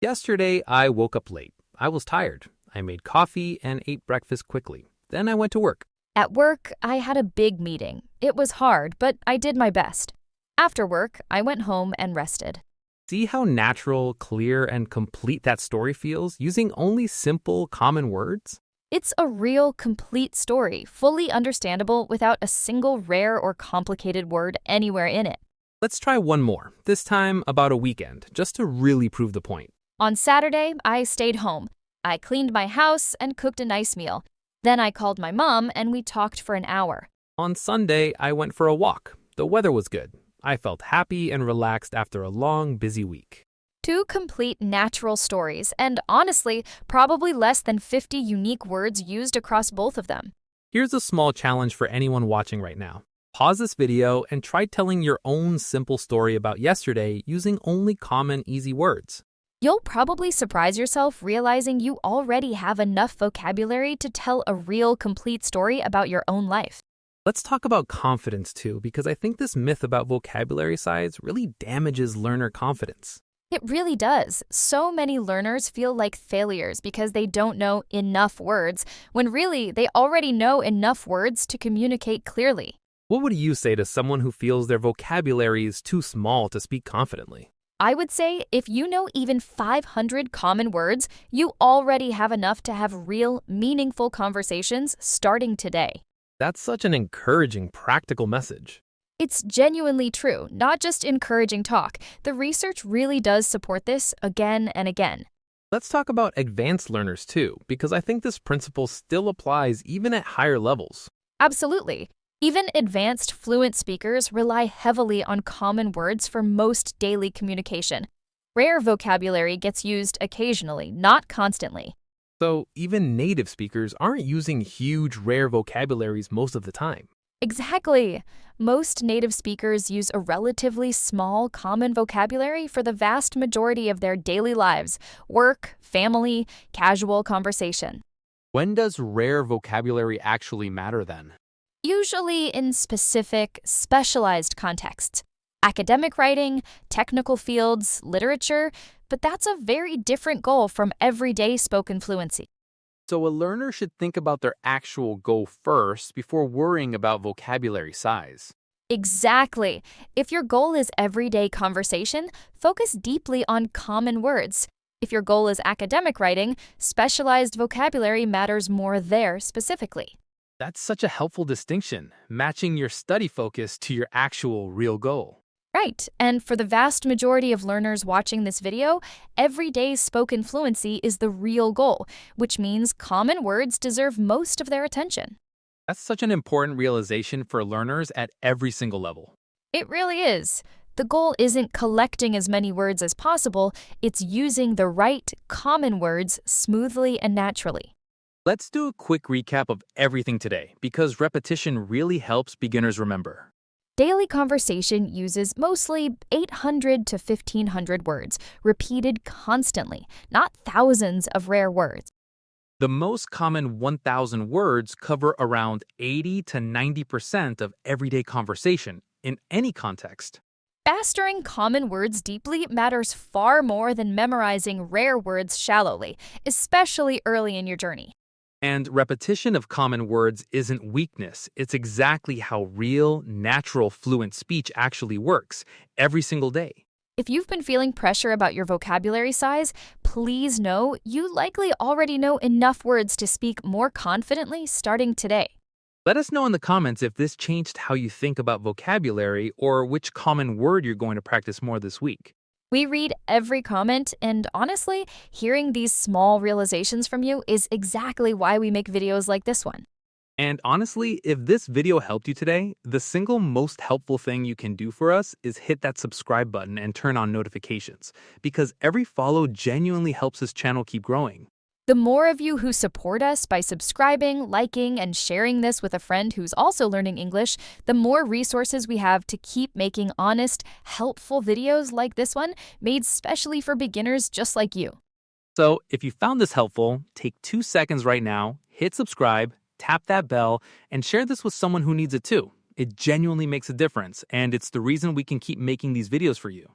Speaker 3: Yesterday, I woke up late. I was tired. I made coffee and ate breakfast quickly. Then I went to work.
Speaker 9: At work, I had a big meeting. It was hard, but I did my best. After work, I went home and rested.
Speaker 3: See how natural, clear, and complete that story feels using only simple, common words?
Speaker 9: It's a real, complete story, fully understandable without a single rare or complicated word anywhere in it.
Speaker 3: Let's try one more, this time about a weekend, just to really prove the point.
Speaker 9: On Saturday, I stayed home. I cleaned my house and cooked a nice meal. Then I called my mom and we talked for an hour.
Speaker 3: On Sunday, I went for a walk. The weather was good. I felt happy and relaxed after a long, busy week.
Speaker 9: 2 complete natural stories, and honestly, probably less than 50 unique words used across both of them.
Speaker 3: Here's a small challenge for anyone watching right now. Pause this video and try telling your own simple story about yesterday using only common, easy words.
Speaker 9: You'll probably surprise yourself realizing you already have enough vocabulary to tell a real, complete story about your own life.
Speaker 3: Let's talk about confidence too, because I think this myth about vocabulary size really damages learner confidence.
Speaker 9: It really does. So many learners feel like failures because they don't know enough words, when really they already know enough words to communicate clearly.
Speaker 3: What would you say to someone who feels their vocabulary is too small to speak confidently?
Speaker 9: I would say if you know even 500 common words, you already have enough to have real, meaningful conversations starting today.
Speaker 3: That's such an encouraging, practical message.
Speaker 9: It's genuinely true, not just encouraging talk. The research really does support this again and again.
Speaker 3: Let's talk about advanced learners too, because I think this principle still applies even at higher levels.
Speaker 9: Absolutely. Even advanced fluent speakers rely heavily on common words for most daily communication. Rare vocabulary gets used occasionally, not constantly.
Speaker 3: So even native speakers aren't using huge, rare vocabularies most of the time.
Speaker 9: Exactly. Most native speakers use a relatively small common vocabulary for the vast majority of their daily lives, work, family, casual conversation.
Speaker 4: When does rare vocabulary actually matter then?
Speaker 9: Usually in specific, specialized contexts. Academic writing, technical fields, literature, but that's a very different goal from everyday spoken fluency.
Speaker 4: So a learner should think about their actual goal first before worrying about vocabulary size.
Speaker 9: Exactly. If your goal is everyday conversation, focus deeply on common words. If your goal is academic writing, specialized vocabulary matters more there specifically.
Speaker 4: That's such a helpful distinction, matching your study focus to your actual real goal.
Speaker 9: Right, and for the vast majority of learners watching this video, everyday spoken fluency is the real goal, which means common words deserve most of their attention.
Speaker 4: That's such an important realization for learners at every single level.
Speaker 9: It really is. The goal isn't collecting as many words as possible, it's using the right, common words smoothly and naturally.
Speaker 4: Let's do a quick recap of everything today, because repetition really helps beginners remember.
Speaker 9: Daily conversation uses mostly 800 to 1,500 words, repeated constantly, not thousands of rare words.
Speaker 4: The most common 1,000 words cover around 80 to 90% of everyday conversation in any context.
Speaker 9: Mastering common words deeply matters far more than memorizing rare words shallowly, especially early in your journey.
Speaker 4: And repetition of common words isn't weakness. It's exactly how real, natural, fluent speech actually works every single day.
Speaker 9: If you've been feeling pressure about your vocabulary size, please know you likely already know enough words to speak more confidently starting today.
Speaker 4: Let us know in the comments if this changed how you think about vocabulary or which common word you're going to practice more this week.
Speaker 9: We read every comment, and honestly, hearing these small realizations from you is exactly why we make videos like this one.
Speaker 4: And honestly, if this video helped you today, the single most helpful thing you can do for us is hit that subscribe button and turn on notifications, because every follow genuinely helps this channel keep growing.
Speaker 9: The more of you who support us by subscribing, liking, and sharing this with a friend who's also learning English, the more resources we have to keep making honest, helpful videos like this one, made specially for beginners just like you.
Speaker 4: So if you found this helpful, take 2 seconds right now, hit subscribe, tap that bell, and share this with someone who needs it too. It genuinely makes a difference, and it's the reason we can keep making these videos for you.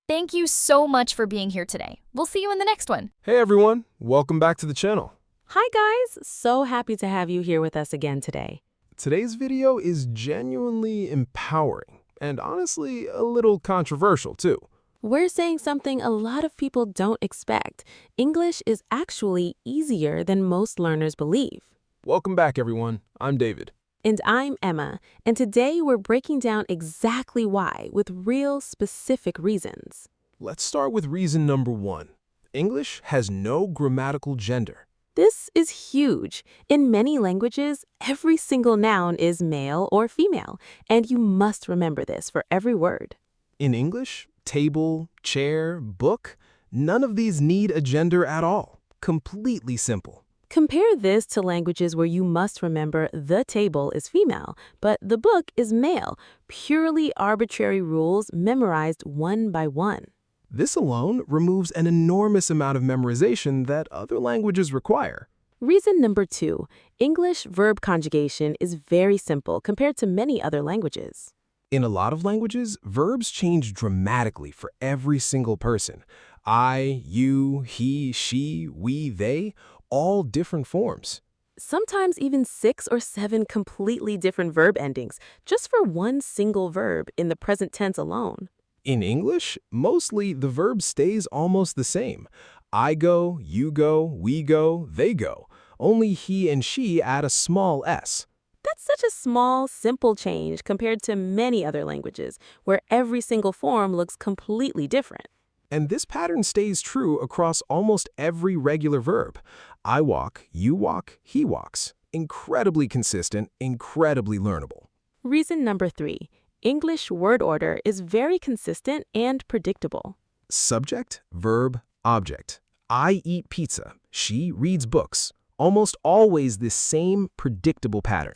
Speaker 9: Thank you so much for being here today. We'll see you in the next one.
Speaker 8: Hey everyone, welcome back to the channel.
Speaker 2: Hi guys, so happy to have you here with us again today.
Speaker 8: Today's video is genuinely empowering and honestly a little controversial too.
Speaker 2: We're saying something a lot of people don't expect. English is actually easier than most learners believe.
Speaker 8: Welcome back, everyone. I'm David.
Speaker 2: And I'm Emma, and today we're breaking down exactly why with real specific reasons.
Speaker 8: Let's start with reason number 1. English has no grammatical gender.
Speaker 2: This is huge. In many languages, every single noun is male or female, and you must remember this for every word.
Speaker 8: In English, table, chair, book, none of these need a gender at all. Completely simple.
Speaker 2: Compare this to languages where you must remember the table is female, but the book is male, purely arbitrary rules memorized one by one.
Speaker 8: This alone removes an enormous amount of memorization that other languages require.
Speaker 2: Reason number 2, English verb conjugation is very simple compared to many other languages.
Speaker 8: In a lot of languages, verbs change dramatically for every single person. I, you, he, she, we, they, all different forms.
Speaker 2: Sometimes even 6 or 7 completely different verb endings, just for one single verb in the present tense alone.
Speaker 8: In English, mostly the verb stays almost the same. I go, you go, we go, they go. Only he and she add a small s.
Speaker 2: That's such a small, simple change compared to many other languages, where every single form looks completely different.
Speaker 8: And this pattern stays true across almost every regular verb. I walk, you walk, he walks. Incredibly consistent, incredibly learnable.
Speaker 2: Reason number 3, English word order is very consistent and predictable.
Speaker 8: Subject, verb, object. I eat pizza. She reads books. Almost always this same predictable pattern.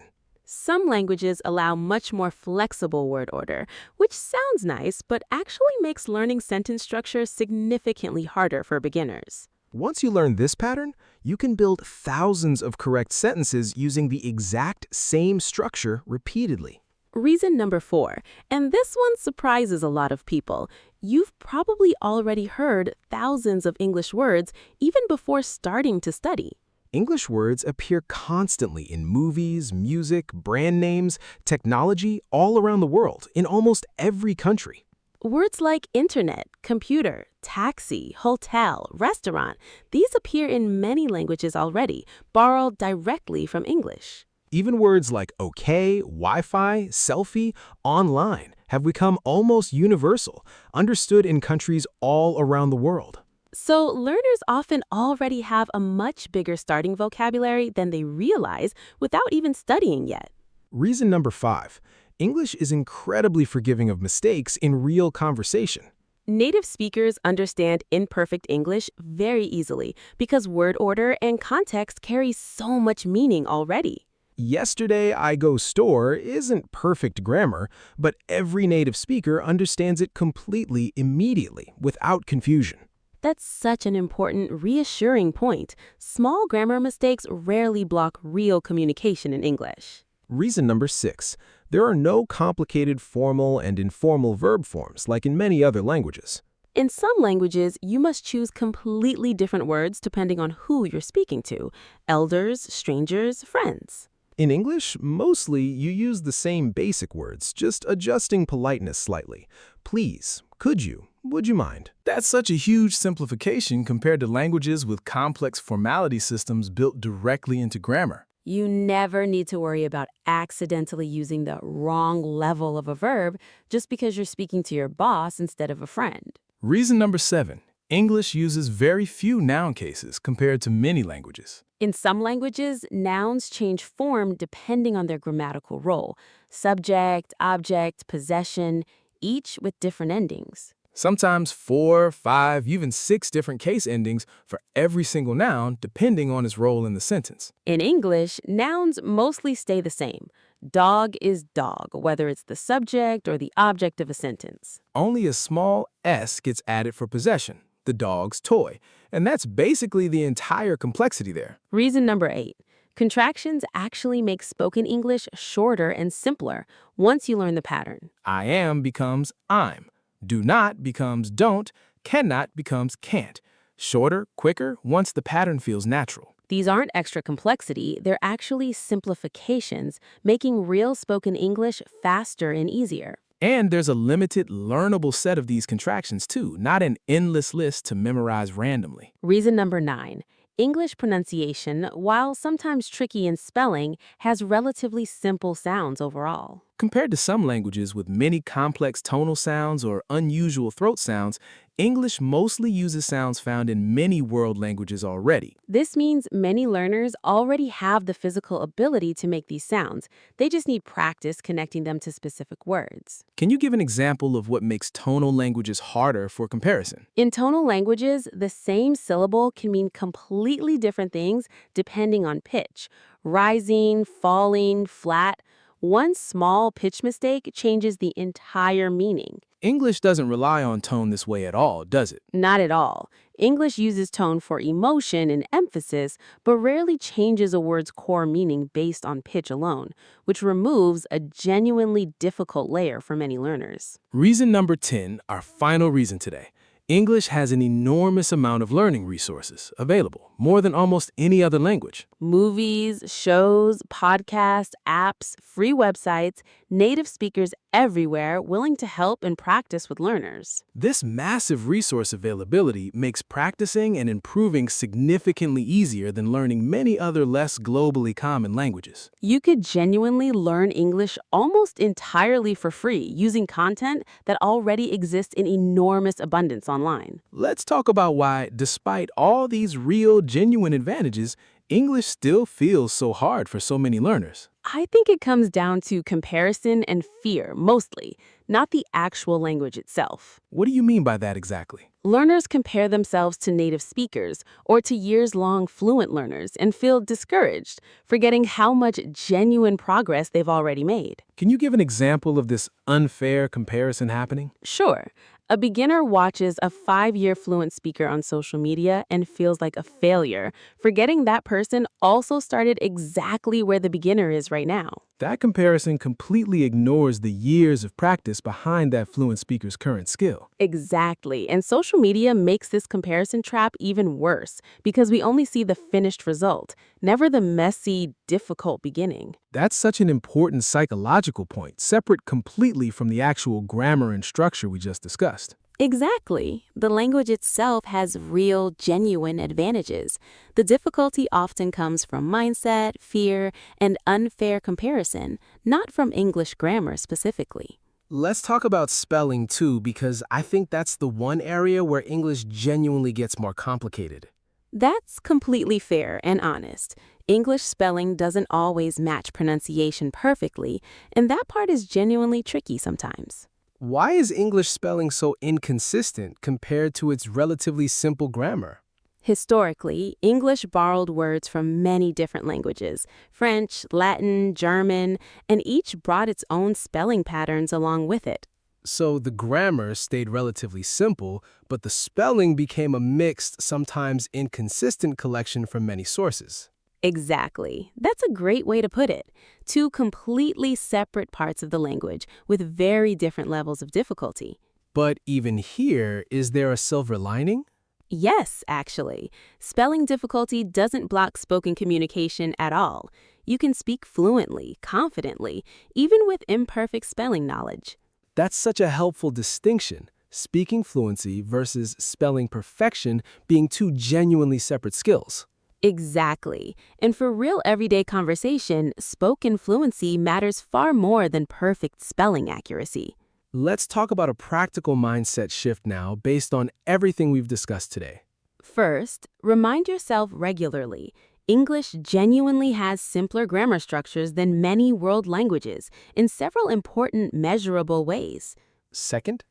Speaker 2: Some languages allow much more flexible word order, which sounds nice, but actually makes learning sentence structure significantly harder for beginners.
Speaker 8: Once you learn this pattern, you can build thousands of correct sentences using the exact same structure repeatedly.
Speaker 2: Reason number 4, and this one surprises a lot of people. You've probably already heard thousands of English words even before starting to study.
Speaker 8: English words appear constantly in movies, music, brand names, technology all around the world, in almost every country.
Speaker 2: Words like internet, computer, taxi, hotel, restaurant, these appear in many languages already, borrowed directly from English.
Speaker 8: Even words like okay, Wi-Fi, selfie, online have become almost universal, understood in countries all around the world.
Speaker 2: So learners often already have a much bigger starting vocabulary than they realize without even studying yet.
Speaker 8: Reason number 5. English is incredibly forgiving of mistakes in real conversation.
Speaker 2: Native speakers understand imperfect English very easily because word order and context carry so much meaning already.
Speaker 8: Yesterday I go store isn't perfect grammar, but every native speaker understands it completely immediately, without confusion.
Speaker 2: That's such an important, reassuring point. Small grammar mistakes rarely block real communication in English.
Speaker 8: Reason number 6. There are no complicated formal and informal verb forms like in many other languages.
Speaker 2: In some languages, you must choose completely different words depending on who you're speaking to: elders, strangers, friends.
Speaker 8: In English, mostly you use the same basic words, just adjusting politeness slightly. Please, could you, would you mind?
Speaker 5: That's such a huge simplification compared to languages with complex formality systems built directly into grammar.
Speaker 2: You never need to worry about accidentally using the wrong level of a verb just because you're speaking to your boss instead of a friend.
Speaker 5: Reason number 7. English uses very few noun cases compared to many languages.
Speaker 2: In some languages, nouns change form depending on their grammatical role: subject, object, possession, each with different endings.
Speaker 5: Sometimes 4, 5, even 6 different case endings for every single noun depending on its role in the sentence.
Speaker 2: In English, nouns mostly stay the same. Dog is dog, whether it's the subject or the object of a sentence.
Speaker 5: Only a small s gets added for possession, the dog's toy, and that's basically the entire complexity there.
Speaker 2: Reason number 8. Contractions actually make spoken English shorter and simpler once you learn the pattern.
Speaker 5: I am becomes I'm. Do not becomes don't. Cannot becomes can't. Shorter, quicker, once the pattern feels natural.
Speaker 2: These aren't extra complexity, they're actually simplifications, making real spoken English faster and easier.
Speaker 5: And there's a limited learnable set of these contractions too, not an endless list to memorize randomly.
Speaker 2: Reason number 9. English pronunciation, while sometimes tricky in spelling, has relatively simple sounds overall.
Speaker 5: Compared to some languages with many complex tonal sounds or unusual throat sounds, English mostly uses sounds found in many world languages already.
Speaker 2: This means many learners already have the physical ability to make these sounds. They just need practice connecting them to specific words.
Speaker 5: Can you give an example of what makes tonal languages harder for comparison?
Speaker 2: In tonal languages, the same syllable can mean completely different things depending on pitch. Rising, falling, flat. One small pitch mistake changes the entire meaning.
Speaker 5: English doesn't rely on tone this way at all, does it?
Speaker 2: Not at all. English uses tone for emotion and emphasis, but rarely changes a word's core meaning based on pitch alone, which removes a genuinely difficult layer for many learners.
Speaker 5: Reason number 10, our final reason today. English has an enormous amount of learning resources available, more than almost any other language.
Speaker 2: Movies, shows, podcasts, apps, free websites, native speakers everywhere willing to help and practice with learners.
Speaker 5: This massive resource availability makes practicing and improving significantly easier than learning many other less globally common languages.
Speaker 2: You could genuinely learn English almost entirely for free using content that already exists in enormous abundance online.
Speaker 5: Let's talk about why, despite all these real, genuine advantages, English still feels so hard for so many learners.
Speaker 2: I think it comes down to comparison and fear, mostly, not the actual language itself.
Speaker 5: What do you mean by that exactly?
Speaker 2: Learners compare themselves to native speakers or to years-long fluent learners and feel discouraged, forgetting how much genuine progress they've already made.
Speaker 5: Can you give an example of this unfair comparison happening?
Speaker 2: Sure. A beginner watches a 5-year fluent speaker on social media and feels like a failure, forgetting that person also started exactly where the beginner is right now.
Speaker 5: That comparison completely ignores the years of practice behind that fluent speaker's current skill.
Speaker 2: Exactly. And social media makes this comparison trap even worse because we only see the finished result, never the messy, difficult beginning.
Speaker 5: That's such an important psychological point, separate completely from the actual grammar and structure we just discussed.
Speaker 2: Exactly. The language itself has real, genuine advantages. The difficulty often comes from mindset, fear, and unfair comparison, not from English grammar specifically.
Speaker 7: Let's talk about spelling too, because I think that's the one area where English genuinely gets more complicated.
Speaker 2: That's completely fair and honest. English spelling doesn't always match pronunciation perfectly, and that part is genuinely tricky sometimes.
Speaker 7: Why is English spelling so inconsistent compared to its relatively simple grammar?
Speaker 2: Historically, English borrowed words from many different languages, French, Latin, German, and each brought its own spelling patterns along with it.
Speaker 7: So the grammar stayed relatively simple, but the spelling became a mixed, sometimes inconsistent collection from many sources.
Speaker 2: Exactly. That's a great way to put it. Two completely separate parts of the language with very different levels of difficulty.
Speaker 7: But even here, is there a silver lining?
Speaker 2: Yes, actually. Spelling difficulty doesn't block spoken communication at all. You can speak fluently, confidently, even with imperfect spelling knowledge.
Speaker 7: That's such a helpful distinction, speaking fluency versus spelling perfection being two genuinely separate skills.
Speaker 2: Exactly. And for real everyday conversation, spoken fluency matters far more than perfect spelling accuracy.
Speaker 7: Let's talk about a practical mindset shift now based on everything we've discussed today.
Speaker 2: First, remind yourself regularly. English genuinely has simpler grammar structures than many world languages in several important measurable ways.
Speaker 7: Second,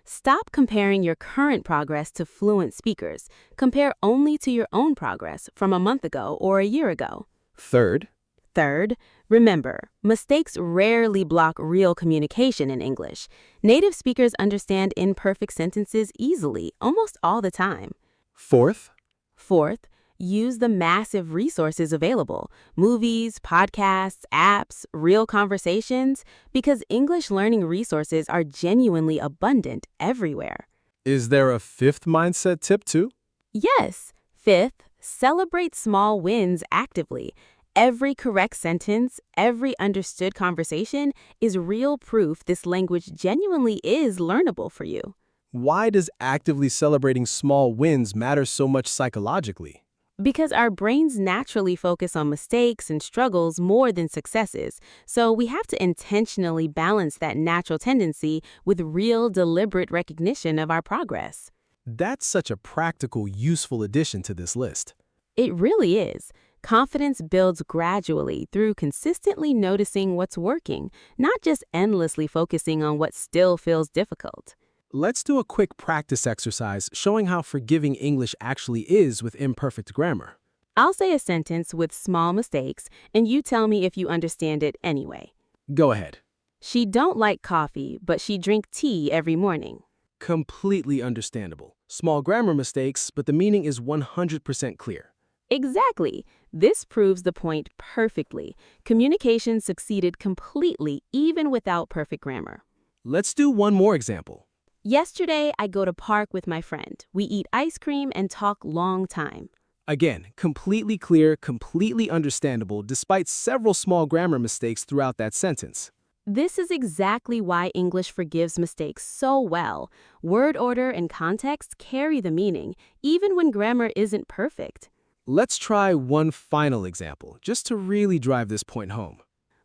Speaker 2: stop comparing your current progress to fluent speakers. Compare only to your own progress from a month ago or a year ago.
Speaker 7: Third,
Speaker 2: remember, mistakes rarely block real communication in English. Native speakers understand imperfect sentences easily, almost all the time.
Speaker 7: Fourth,
Speaker 2: use the massive resources available, movies, podcasts, apps, real conversations, because English learning resources are genuinely abundant everywhere.
Speaker 7: is there a fifth mindset tip too?
Speaker 2: Yes. Fifth, celebrate small wins actively. Every correct sentence, every understood conversation is real proof this language genuinely is learnable for you.
Speaker 6: Why does actively celebrating small wins matter so much psychologically?
Speaker 2: Because our brains naturally focus on mistakes and struggles more than successes, so we have to intentionally balance that natural tendency with real, deliberate recognition of our progress.
Speaker 6: That's such a practical, useful addition to this list.
Speaker 2: It really is. Confidence builds gradually through consistently noticing what's working, not just endlessly focusing on what still feels difficult.
Speaker 6: Let's do a quick practice exercise showing how forgiving English actually is with imperfect grammar.
Speaker 2: I'll say a sentence with small mistakes, and you tell me if you understand it anyway.
Speaker 6: Go ahead.
Speaker 2: She don't like coffee, but she drink tea every morning.
Speaker 6: Completely understandable. Small grammar mistakes, but the meaning is 100% clear.
Speaker 2: Exactly. This proves the point perfectly. Communication succeeded completely even without perfect grammar.
Speaker 6: Let's do one more example.
Speaker 2: Yesterday, I go to park with my friend. We eat ice cream and talk long time.
Speaker 6: Again, completely clear, completely understandable, despite several small grammar mistakes throughout that sentence.
Speaker 2: This is exactly why English forgives mistakes so well. Word order and context carry the meaning, even when grammar isn't perfect.
Speaker 6: Let's try one final example, just to really drive this point home.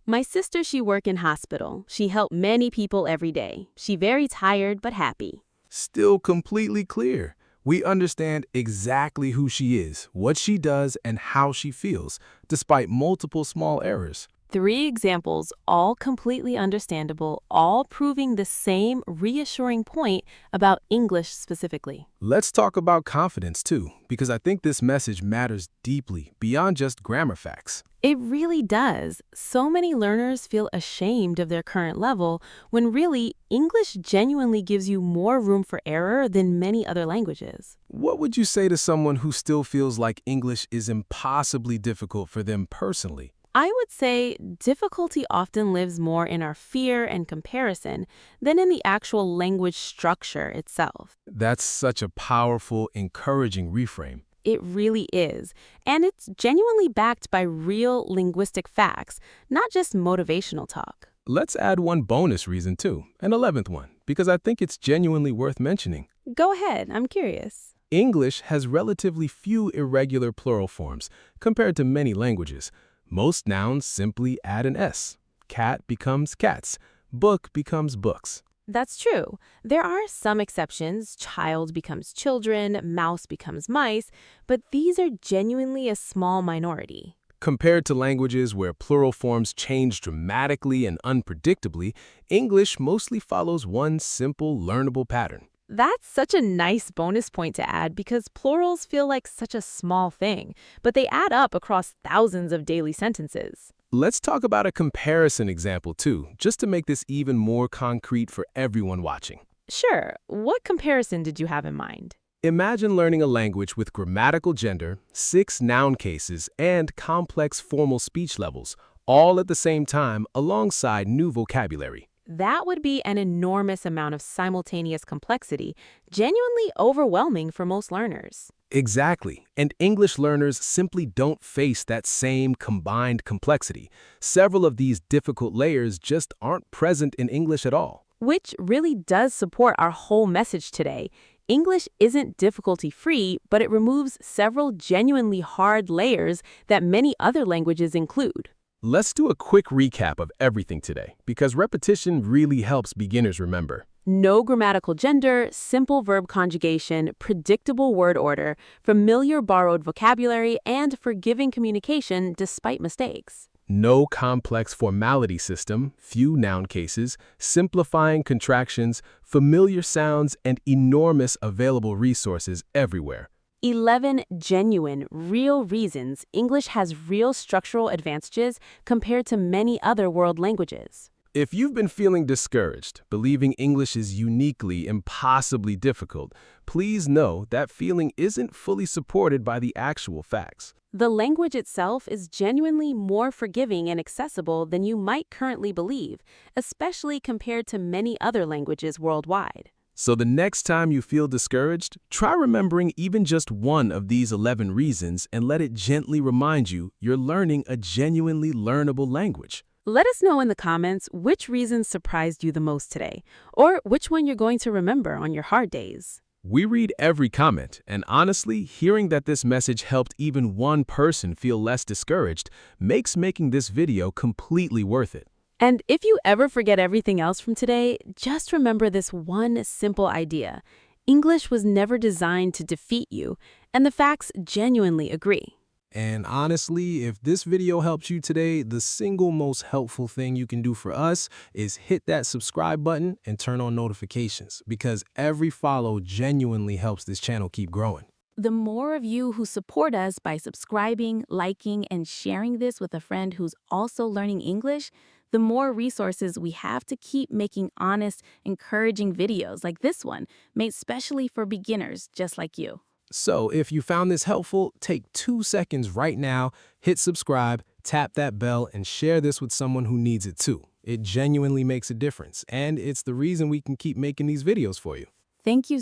Speaker 2: My sister, she work in hospital. She help many people every day. She very tired but happy.
Speaker 7: Still completely clear. We understand exactly who she is, what she does, and how she feels, despite multiple small errors.
Speaker 2: 3 examples, all completely understandable, all proving the same reassuring point about English specifically.
Speaker 7: Let's talk about confidence too, because I think this message matters deeply beyond just grammar facts.
Speaker 2: It really does. So many learners feel ashamed of their current level when really English genuinely gives you more room for error than many other languages.
Speaker 7: What would you say to someone who still feels like English is impossibly difficult for them personally?
Speaker 2: I would say difficulty often lives more in our fear and comparison than in the actual language structure itself.
Speaker 7: That's such a powerful, encouraging reframe.
Speaker 2: It really is. And it's genuinely backed by real linguistic facts, not just motivational talk.
Speaker 7: Let's add one bonus reason too, an 11th one, because I think it's genuinely worth mentioning.
Speaker 2: Go ahead, I'm curious.
Speaker 7: English has relatively few irregular plural forms compared to many languages. Most nouns simply add an S. Cat becomes cats. Book becomes books.
Speaker 2: That's true. There are some exceptions. Child becomes children, mouse becomes mice, but these are genuinely a small minority.
Speaker 7: Compared to languages where plural forms change dramatically and unpredictably, English mostly follows one simple, learnable pattern.
Speaker 2: That's such a nice bonus point to add because plurals feel like such a small thing, but they add up across thousands of daily sentences.
Speaker 7: Let's talk about a comparison example too, just to make this even more concrete for everyone watching.
Speaker 2: Sure, what comparison did you have in mind?
Speaker 7: Imagine learning a language with grammatical gender, 6 noun cases, and complex formal speech levels, all at the same time alongside new vocabulary.
Speaker 2: That would be an enormous amount of simultaneous complexity, genuinely overwhelming for most learners.
Speaker 7: Exactly, and English learners simply don't face that same combined complexity. Several of these difficult layers just aren't present in English at all.
Speaker 2: Which really does support our whole message today. English isn't difficulty-free, but it removes several genuinely hard layers that many other languages include.
Speaker 7: Let's do a quick recap of everything today, because repetition really helps beginners remember.
Speaker 2: No grammatical gender, simple verb conjugation, predictable word order, familiar borrowed vocabulary, and forgiving communication despite mistakes.
Speaker 7: No complex formality system, few noun cases, simplifying contractions, familiar sounds, and enormous available resources everywhere.
Speaker 2: 11 genuine, real reasons English has real structural advantages compared to many other world languages.
Speaker 7: If you've been feeling discouraged, believing English is uniquely, impossibly difficult, please know that feeling isn't fully supported by the actual facts.
Speaker 2: The language itself is genuinely more forgiving and accessible than you might currently believe, especially compared to many other languages worldwide.
Speaker 5: So the next time you feel discouraged, try remembering even just one of these 11 reasons and let it gently remind you you're learning a genuinely learnable language.
Speaker 2: Let us know in the comments which reasons surprised you the most today, or which one you're going to remember on your hard days.
Speaker 5: We read every comment, and honestly, hearing that this message helped even one person feel less discouraged makes making this video completely worth it.
Speaker 2: And if you ever forget everything else from today, just remember this one simple idea. English was never designed to defeat you, and the facts genuinely agree.
Speaker 6: And honestly, if this video helped you today, the single most helpful thing you can do for us is hit that subscribe button and turn on notifications, because every follow genuinely helps this channel keep growing.
Speaker 10: The more of you who support us by subscribing, liking, and sharing this with a friend who's also learning English, the more resources we have to keep making honest, encouraging videos like this one, made specially for beginners just like you.
Speaker 6: So if you found this helpful, take 2 seconds right now, hit subscribe, tap that bell, and share this with someone who needs it too. It genuinely makes a difference, and it's the reason we can keep making these videos for you.
Speaker 10: Thank you